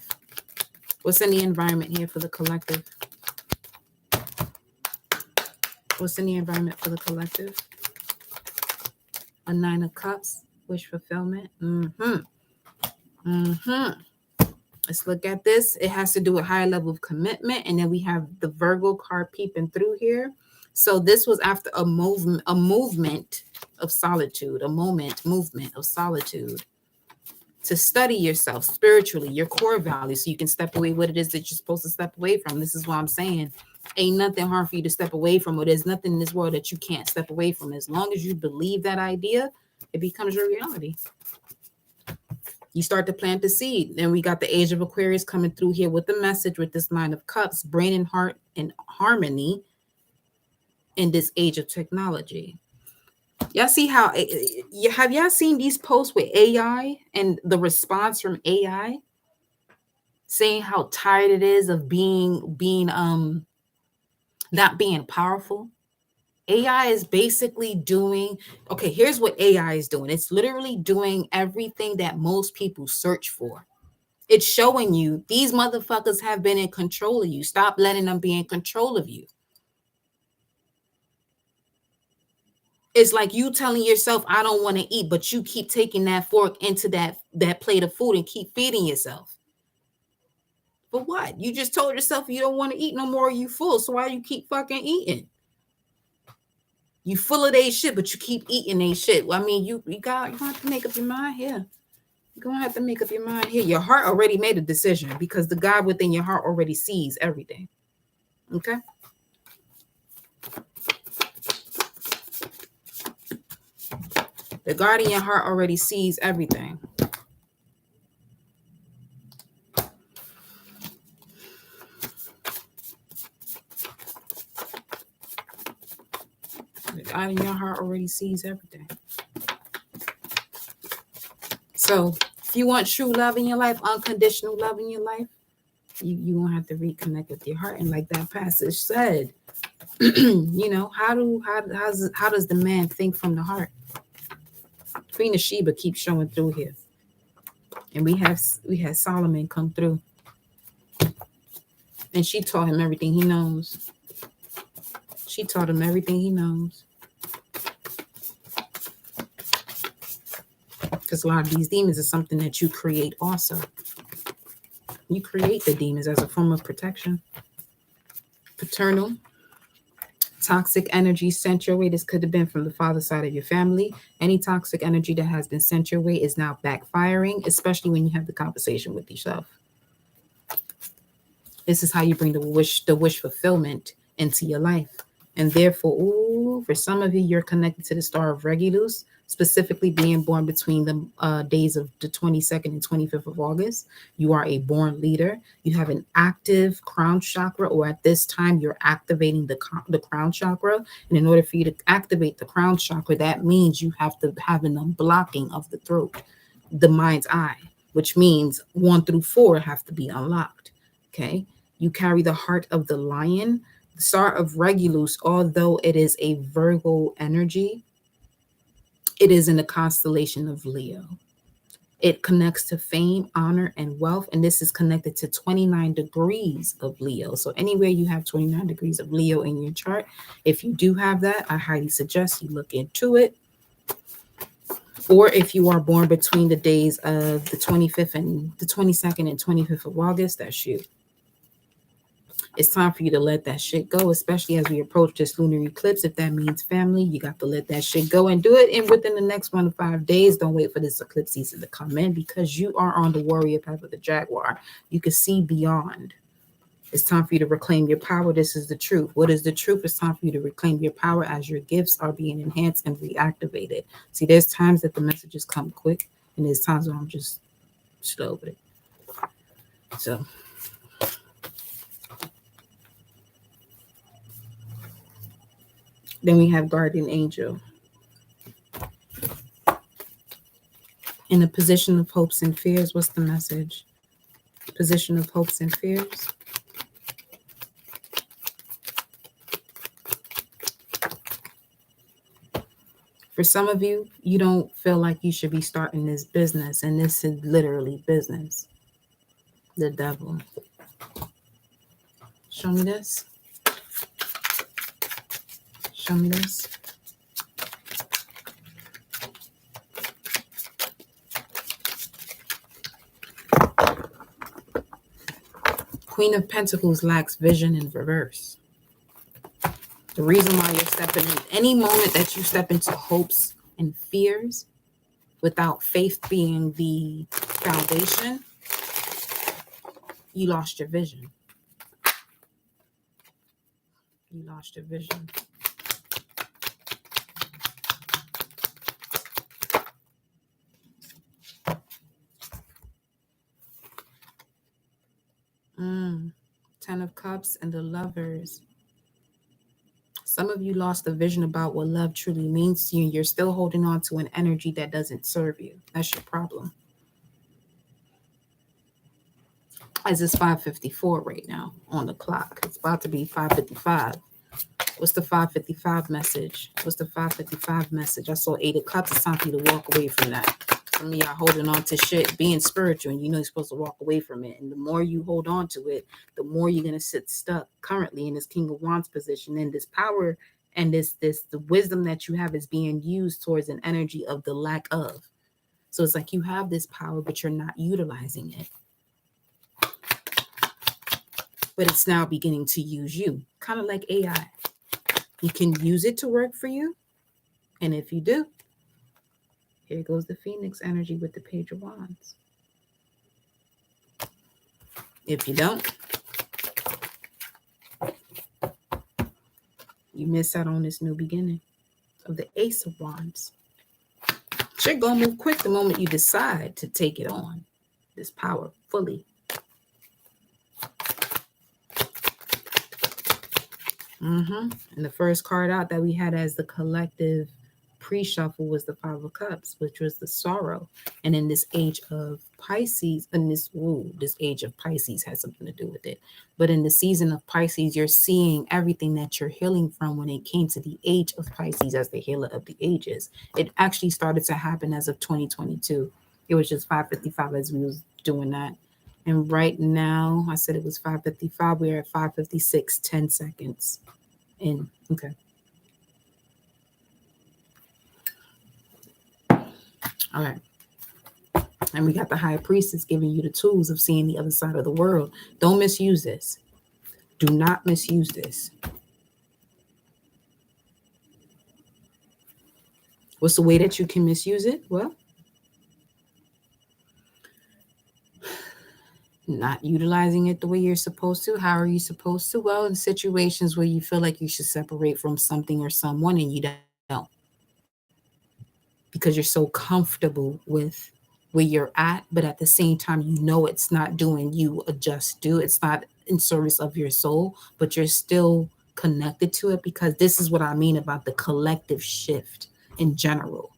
Speaker 1: What's in the environment here for the collective? What's in the environment for the collective? A 9 of Cups, wish fulfillment. Let's look at this. It has to do with higher level of commitment. And then we have the Virgo card peeping through here. So this was after a movement of solitude, movement of solitude. To study yourself spiritually, your core values, so you can step away what it is that you're supposed to step away from. This is why I'm saying ain't nothing hard for you to step away from, or there's nothing in this world that you can't step away from. As long as you believe that idea, it becomes your reality. You start to plant the seed. Then we got the Age of Aquarius coming through here with the message with this 9 of Cups, brain and heart in harmony in this age of technology. Y'all see how, have y'all seen these posts with AI and the response from AI saying how tired it is of being not being powerful? AI is basically doing, okay, here's what AI is doing. It's literally doing everything that most people search for. It's showing you these motherfuckers have been in control of you. Stop letting them be in control of you. It's like you telling yourself, I don't want to eat, but you keep taking that fork into that plate of food and keep feeding yourself. For what? You just told yourself you don't want to eat no more, you full. So why you keep fucking eating? You full of they shit, but you keep eating they shit. Well, I mean, you gonna have to make up your mind here. You're gonna have to make up your mind here. Your heart already made a decision because the God within your heart already sees everything. Okay? The God in your heart already sees everything. God in your heart already sees everything. So if you want true love in your life, unconditional love in your life, you won't have to reconnect with your heart. And like that passage said, you know, how does the man think from the heart? Queen of Sheba keeps showing through here. And we had Solomon come through. And she taught him everything he knows. She taught him everything he knows. Because a lot of these demons is something that you create also. You create the demons as a form of protection. Paternal Toxic energy sent your way. This could have been from the father side of your family. Any toxic energy that has been sent your way is now backfiring, especially when you have the conversation with yourself. This is how you bring the wish fulfillment into your life. And therefore, ooh, for some of you, you're connected to the star of Regulus, specifically being born between the days of the 22nd and 25th of August. You are a born leader. You have an active crown chakra, or at this time, you're activating the crown chakra. And in order for you to activate the crown chakra, that means you have to have an unblocking of the throat, the mind's eye, which means 1 through 4 have to be unlocked. Okay. You carry the heart of the lion. The star of Regulus, although it is a Virgo energy, it is in the constellation of Leo. It connects to fame, honor, and wealth, and this is connected to 29 degrees of Leo. So anywhere you have 29 degrees of Leo in your chart, if you do have that, I highly suggest you look into it. Or if you are born between the days of the 25th and the 22nd and 25th of August, that's you. It's time for you to let that shit go, especially as we approach this lunar eclipse. If that means family, you got to let that shit go and do it in within the next 1 to 5 days. Don't wait for this eclipse season to come in, because you are on the warrior path of the Jaguar. You can see beyond. It's time for you to reclaim your power. This is the truth. What is the truth? It's time for you to reclaim your power as your gifts are being enhanced and reactivated. See, there's times that the messages come quick, and there's times where I'm just slow with it. So then we have guardian angel. In a position of hopes and fears, what's the message? Position of hopes and fears. For some of you, you don't feel like you should be starting this business, and this is literally business. The devil. Show me this. Show me this. Queen of Pentacles lacks vision in reverse. The reason why you're stepping in, any moment that you step into hopes and fears without faith being the foundation, you lost your vision. You lost your vision. Ten of Cups and the Lovers. Some of you lost the vision about what love truly means to you, and you're still holding on to an energy that doesn't serve you. That's your problem. As it's 5:54 right now on the clock. It's about to be 5:55. What's the 5:55 message? What's the 5:55 message? I saw 8 of Cups. It's time for you to walk away from that. Some of y'all holding on to shit, being spiritual, and you know you're supposed to walk away from it. And the more you hold on to it, the more you're going to sit stuck currently in this King of Wands position. And this power and the wisdom that you have is being used towards an energy of the lack of. So it's like you have this power, but you're not utilizing it. But it's now beginning to use you, kind of like AI. You can use it to work for you. And if you do, here goes the Phoenix energy with the Page of Wands. If you don't, you miss out on this new beginning of the Ace of Wands. Shit gonna move quick the moment you decide to take it on, this power fully. And the first card out that we had as the collective pre-shuffle was the 5 of Cups, which was the sorrow. And in this age of Pisces, and this age of Pisces has something to do with it. But in the season of Pisces, you're seeing everything that you're healing from when it came to the age of Pisces as the healer of the ages. It actually started to happen as of 2022. It was just 5:55 as we was doing that. And right now, I said it was 5:55. We're at 5:56, 10 seconds in. Okay. All right. And we got the High Priestess giving you the tools of seeing the other side of the world. Don't misuse this. Do not misuse this. What's the way that you can misuse it? Well, not utilizing it the way you're supposed to. How are you supposed to? Well, in situations where you feel like you should separate from something or someone and you don't, because you're so comfortable with where you're at, but at the same time, you know it's not doing you a just due. It's not in service of your soul, but you're still connected to it, because this is what I mean about the collective shift in general,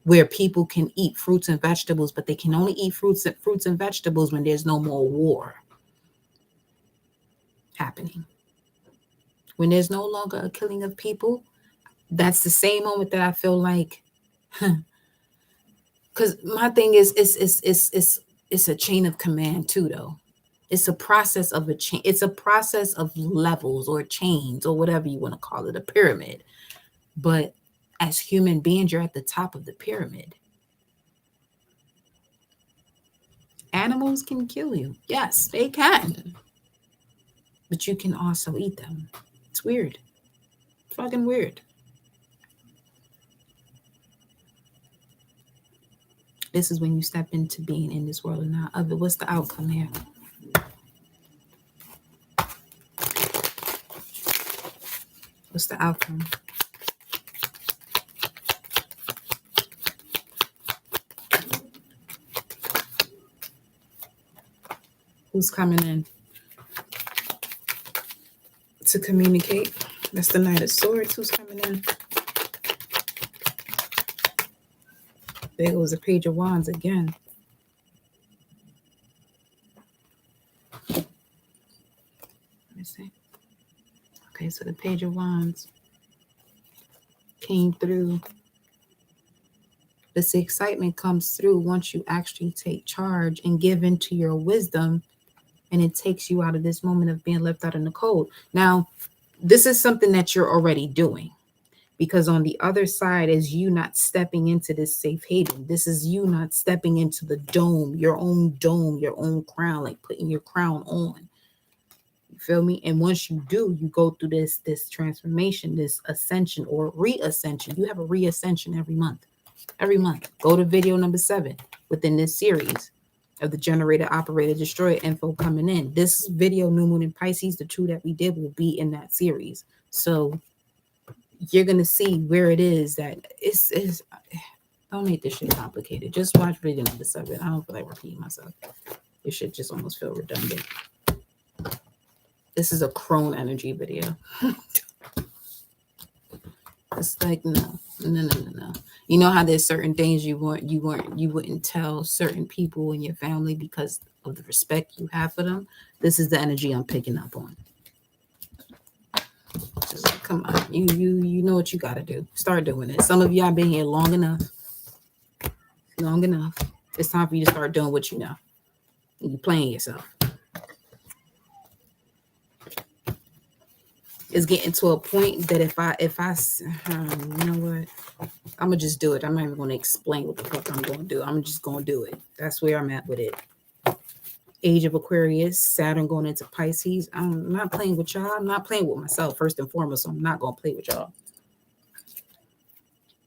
Speaker 1: where people can eat fruits and vegetables, but they can only eat fruits and vegetables when there's no more war happening. When there's no longer a killing of people, that's the same moment that I feel like, because my thing is, it's a chain of command too, though. It's a process of a chain. It's a process of levels or chains or whatever you want to call it, a pyramid. But as human beings, you're at the top of the pyramid. Animals can kill you. Yes, they can. But you can also eat them. It's weird. Fucking weird. This is when you step into being in this world and not of it. What's the outcome here? What's the outcome? Who's coming in to communicate? That's the Knight of Swords. Who's coming in? There goes the Page of Wands again. Let me see. Okay, so the Page of Wands came through. This excitement comes through once you actually take charge and give into your wisdom, and it takes you out of this moment of being left out in the cold. Now, this is something that you're already doing, because on the other side is you not stepping into this safe haven. This is you not stepping into the dome, your own crown, like putting your crown on. You feel me? And once you do, you go through this transformation, this ascension or reascension. You have a reascension every month. Every month. Go to video number 7 within this series of the generator, operator, destroyer info coming in. This video, New Moon in Pisces, the 2 that we did, will be in that series. So you're going to see where it is that it's don't make this shit complicated. Just watch video number 7. I don't feel like repeating myself. This shit just almost feel redundant. This is a crone energy video. It's like, no. You know how there's certain things you wouldn't tell certain people in your family because of the respect you have for them. This is the energy I'm picking up on. Just like, come on, you know what you got to do. Start doing it. Some of y'all been here long enough. It's time for you to start doing what you know. You're playing yourself. It's getting to a point that if I you know what, I'm gonna just do it. I'm not even gonna explain what the fuck I'm gonna do. I'm just gonna do it. That's where I'm at with it. Age of Aquarius, Saturn going into Pisces. I'm not playing with y'all. I'm not playing with myself first and foremost. So I'm not gonna play with y'all.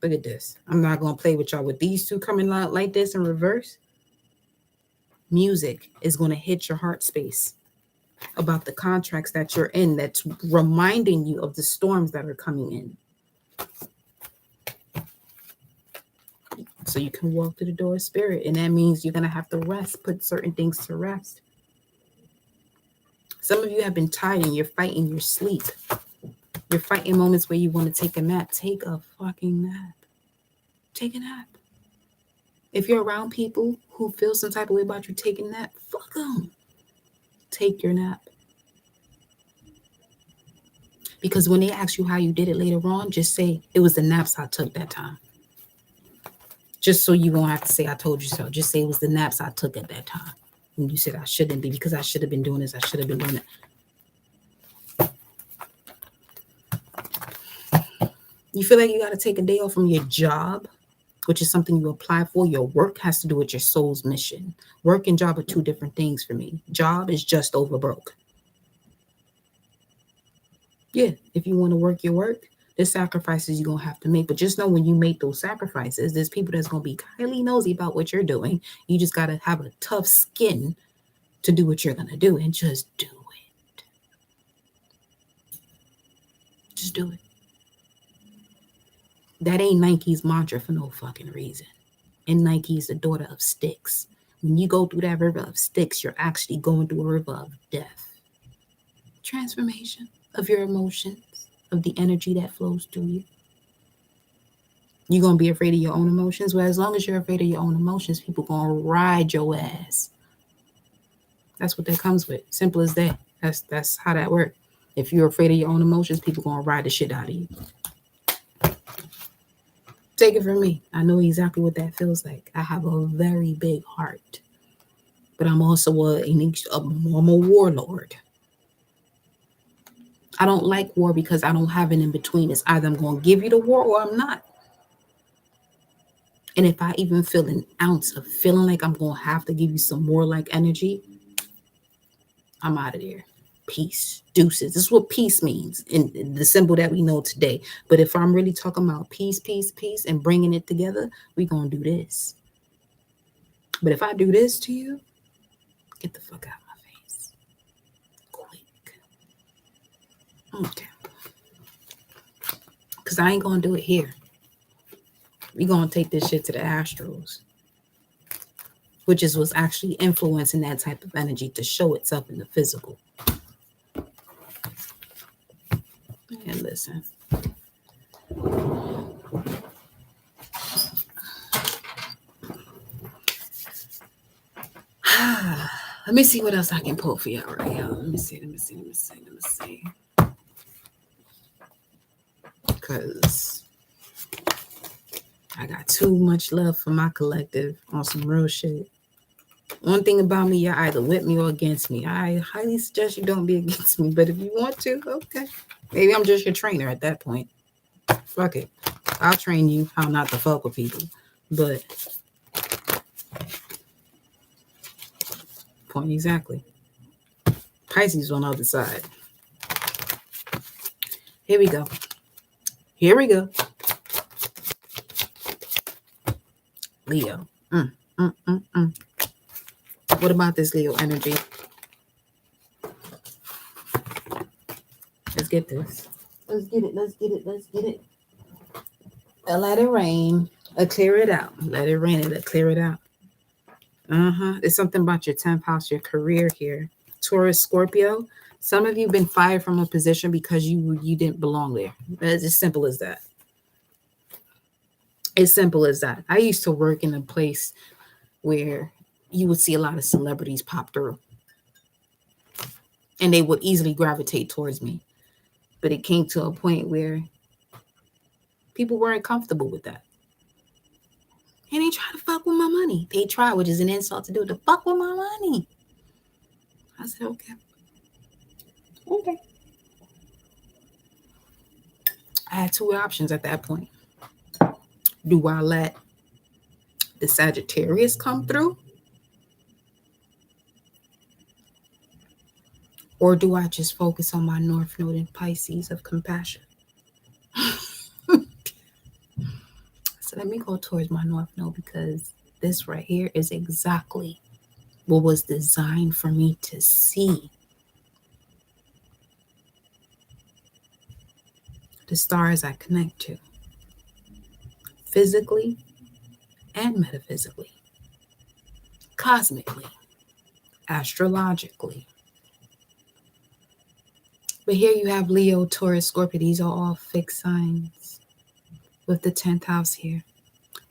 Speaker 1: Look at this. I'm not gonna play with y'all with these two coming out like this in reverse. Music is gonna hit your heart space about the contracts that you're in, that's reminding you of the storms that are coming in. So you can walk through the door of spirit, and that means you're going to have to rest, put certain things to rest. Some of you have been tired and you're fighting your sleep. You're fighting moments where you want to take a nap. Take a fucking nap. Take a nap. If you're around people who feel some type of way about you taking a nap, fuck them. Take your nap. Because when they ask you how you did it later on, just say, it was the naps I took that time. Just so you won't have to say, I told you so. Just say it was the naps I took at that time. When you said I shouldn't be, because I should have been doing this, I should have been doing that. You feel like you got to take a day off from your job, which is something you apply for. Your work has to do with your soul's mission. Work and job are two different things for me. Job is just over broke. Yeah, if you want to work your work, There's sacrifices you're going to have to make. But just know when you make those sacrifices, there's people that's going to be highly nosy about what you're doing. You just got to have a tough skin to do what you're going to do, and just do it. Just do it. That ain't Nike's mantra for no fucking reason. And Nike is the daughter of Styx. When you go through that river of Styx, you're actually going through a river of death. Transformation of your emotions, of the energy that flows through you. You're going to be afraid of your own emotions? Well, as long as you're afraid of your own emotions, people going to ride your ass. That's what that comes with. Simple as that. That's how that works. If you're afraid of your own emotions, people going to ride the shit out of you. Take it from me. I know exactly what that feels like. I have a very big heart. But I'm also I'm a warlord. I don't like war because I don't have an in-between. It's either I'm going to give you the war or I'm not. And if I even feel an ounce of feeling like I'm going to have to give you some warlike energy, I'm out of there. Peace. Deuces. This is what peace means in the symbol that we know today. But if I'm really talking about peace, and bringing it together, we're going to do this. But if I do this to you, get the fuck out of my face. Quick. Okay. Because I ain't going to do it here. We're going to take this shit to the Astros, which is what's actually influencing that type of energy to show itself in the physical. And listen. Let me see what else I can pull for y'all right here. Let me see. Because I got too much love for my collective on some real shit. One thing about me, you're either with me or against me. I highly suggest you don't be against me, but if you want to, okay. Maybe I'm just your trainer at that point. Fuck it. I'll train you how not to fuck with people. But point exactly. Pisces on the other side. Here we go. Leo. What about this Leo energy? Let's get this. Let's get it. Let it rain. Clear it out. Let it rain. Clear it out. It's something about your 10th house, your career here. Taurus, Scorpio. Some of you have been fired from a position because you didn't belong there. It's as simple as that. I used to work in a place where you would see a lot of celebrities pop through. And they would easily gravitate towards me. But it came to a point where people weren't comfortable with that. And they try to fuck with my money. They try, which is an insult to do, to fuck with my money. I said, okay. I had two options at that point. Do I let the Sagittarius come through? Or do I just focus on my North Node in Pisces of compassion? So let me go towards my North Node, because this right here is exactly what was designed for me to see. The stars I connect to, physically and metaphysically, cosmically, astrologically. But here you have Leo, Taurus, Scorpio. These are all fixed signs with the 10th house here.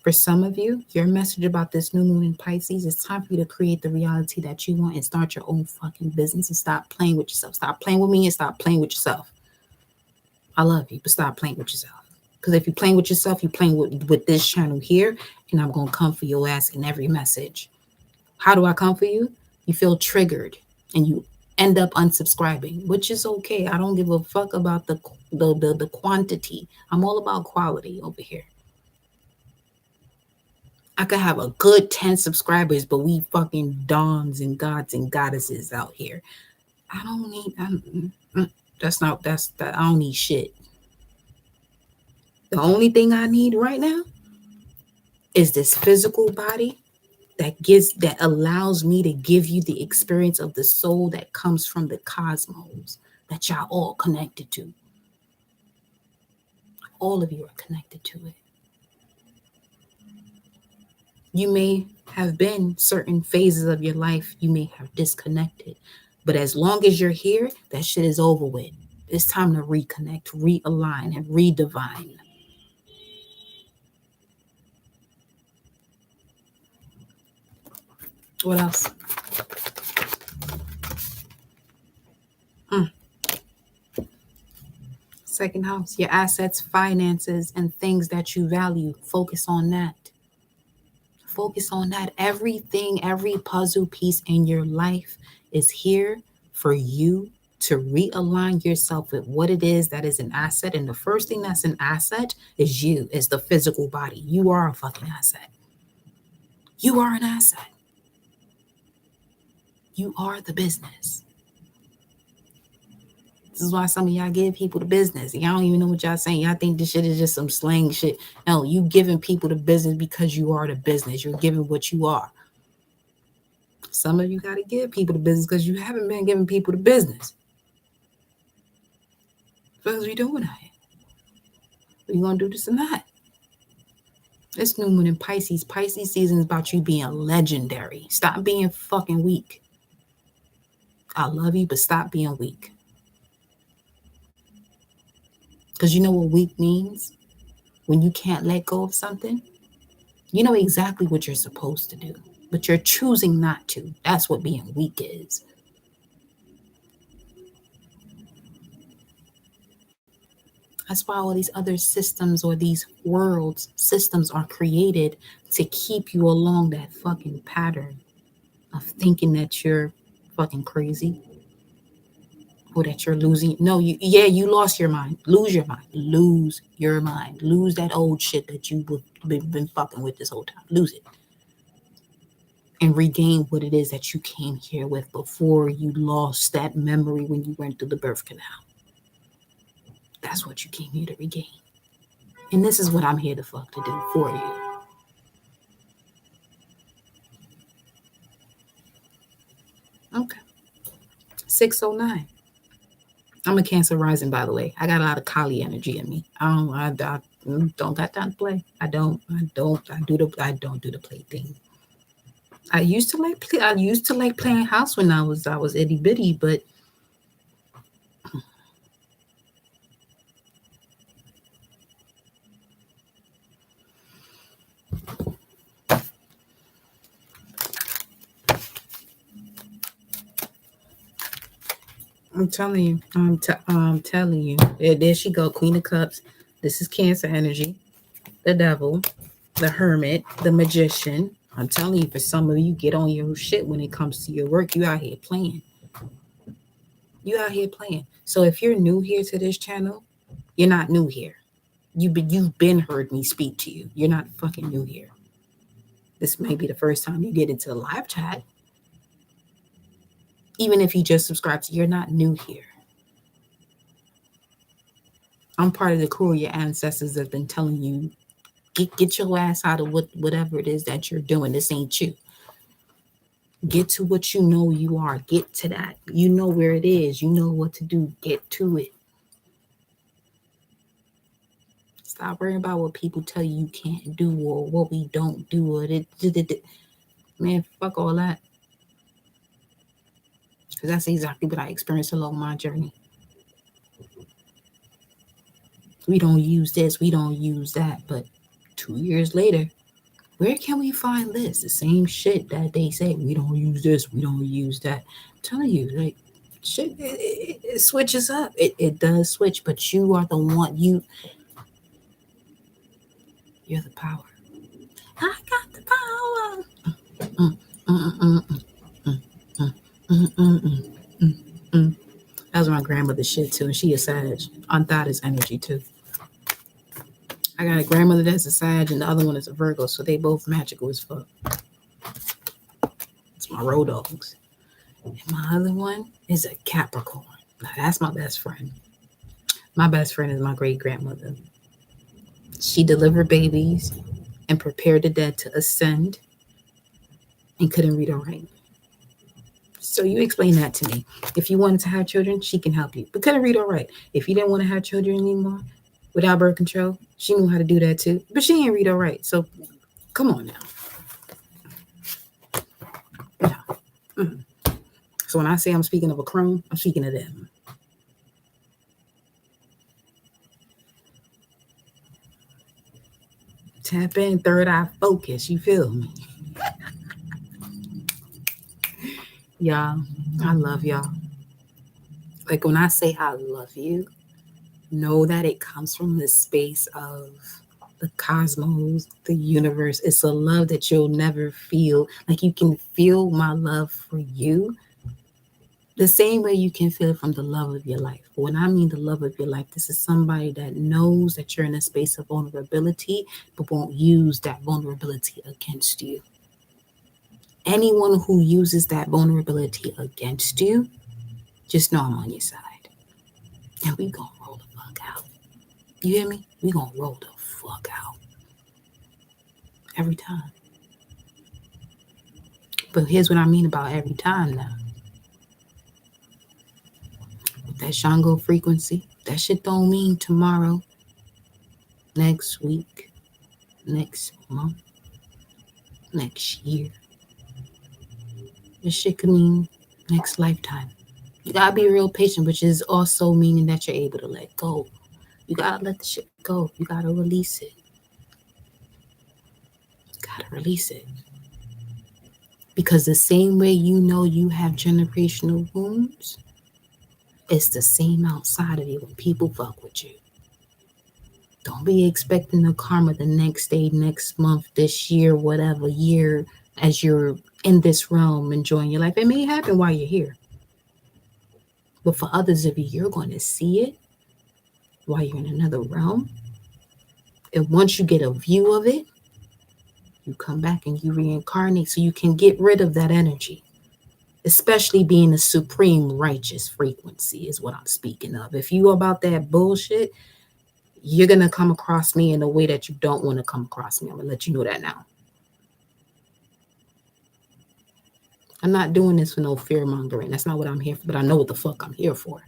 Speaker 1: For some of you, your message about this new moon in Pisces, it's time for you to create the reality that you want and start your own fucking business and stop playing with yourself. Stop playing with me and stop playing with yourself. I love you, but stop playing with yourself. Because if you're playing with yourself, you're playing with this channel here, and I'm going to come for your ass in every message. How do I come for you? You feel triggered, and you end up unsubscribing, which is okay. I don't give a fuck about the quantity. I'm all about quality over here. I could have a good 10 subscribers, but we fucking dons and gods and goddesses out here. I don't need shit. The only thing I need right now is this physical body that allows me to give you the experience of the soul that comes from the cosmos that y'all all connected to. All of you are connected to it. You may have been certain phases of your life, you may have disconnected. But as long as you're here, that shit is over with. It's time to reconnect, realign, and redivine. What else? Second house, your assets, finances, and things that you value. Focus on that. Focus on that. Everything, every puzzle piece in your life is here for you to realign yourself with what it is that is an asset. And the first thing that's an asset is you, is the physical body. You are a fucking asset. You are an asset. You are the business. This is why some of y'all give people the business. Y'all don't even know what y'all saying. Y'all think this shit is just some slang shit. No, you giving people the business because you are the business. You're giving what you are. Some of you got to give people the business because you haven't been giving people the business. What are we doing out here? Are you going to do this or not? It's new moon in Pisces. Pisces season is about you being legendary. Stop being fucking weak. I love you, but stop being weak. Because you know what weak means? When you can't let go of something, you know exactly what you're supposed to do, but you're choosing not to. That's what being weak is. That's why all these other systems or these worlds systems are created to keep you along that fucking pattern of thinking that you're fucking crazy or that you're losing. No, you lost your mind. Lose your mind. Lose your mind. Lose that old shit that you've been fucking with this whole time. Lose it. And regain what it is that you came here with before you lost that memory when you went through the birth canal. That's what you came here to regain. And this is what I'm here to fuck to do for you. Okay. 609. I'm a Cancer rising, by the way. I got a lot of Kali energy in me. I don't got time to play. I don't do the play thing. I used to like playing house when I was itty bitty, but I'm telling you, I'm telling you. There she go, Queen of Cups. This is Cancer energy, the Devil, the Hermit, the Magician. I'm telling you, for some of you, get on your shit when it comes to your work. You out here playing. You out here playing. So if you're new here to this channel, you're not new here. You've been heard me speak to you. You're not fucking new here. This may be the first time you get into the live chat. Even if you just subscribed, you're not new here. I'm part of the crew of your ancestors that's been telling you, get your ass out of whatever it is that you're doing. This ain't you. Get to what you know you are. Get to that. You know where it is. You know what to do. Get to it. Stop worrying about what people tell you can't do or what we don't do. Or man, fuck all that. Because that's exactly what I experienced along my journey. We don't use this. We don't use that. But 2 years later, where can we find this? The same shit that they say. We don't use this. We don't use that. I'm telling you, like, shit, it switches up. It does switch. But you are the one. You're the power. I got the power. That was my grandmother's shit too, and she a Sag. On that is energy too. I got a grandmother that's a Sag, and the other one is a Virgo, so they both magical as fuck. It's my road dogs. And my other one is a Capricorn. Now that's my best friend. My best friend is my great grandmother. She delivered babies and prepared the dead to ascend and couldn't read or write. So you explain that to me. If you wanted to have children, she can help you, but couldn't read or write. If you didn't want to have children anymore without birth control, she knew how to do that too, but she didn't read or write. So come on now. Yeah. So when I say I'm speaking of a crone, I'm speaking of them. Tap in, third eye focus. You feel me? Y'all, I love y'all. Like when I say I love you, know that it comes from the space of the cosmos, the universe. It's a love that you'll never feel. Like you can feel my love for you the same way you can feel it from the love of your life. But when I mean the love of your life, this is somebody that knows that you're in a space of vulnerability, but won't use that vulnerability against you. Anyone who uses that vulnerability against you, just know I'm on your side. And we gonna roll the fuck out. You hear me? We gonna roll the fuck out. Every time. But here's what I mean about every time now. With that Shango frequency, that shit don't mean tomorrow, next week, next month, next year. This shit could mean next lifetime. You gotta be real patient, which is also meaning that you're able to let go. You gotta let the shit go. You gotta release it. Gotta release it. Because the same way you know you have generational wounds, it's the same outside of you when people fuck with you. Don't be expecting the karma the next day, next month, this year, whatever year, as you're in this realm enjoying your life. It may happen while you're here. But for others of you, you're going to see it while you're in another realm. And once you get a view of it, you come back and you reincarnate so you can get rid of that energy. Especially being a supreme righteous frequency is what I'm speaking of. If you about that bullshit, you're going to come across me in a way that you don't want to come across me. I'm going to let you know that now. I'm not doing this for no fear mongering. That's not what I'm here for, but I know what the fuck I'm here for.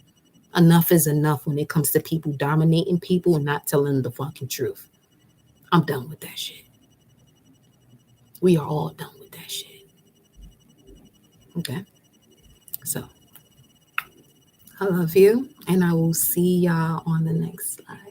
Speaker 1: Enough is enough when it comes to people dominating people and not telling the fucking truth. I'm done with that shit. We are all done with that shit. Okay? So, I love you, and I will see y'all on the next slide.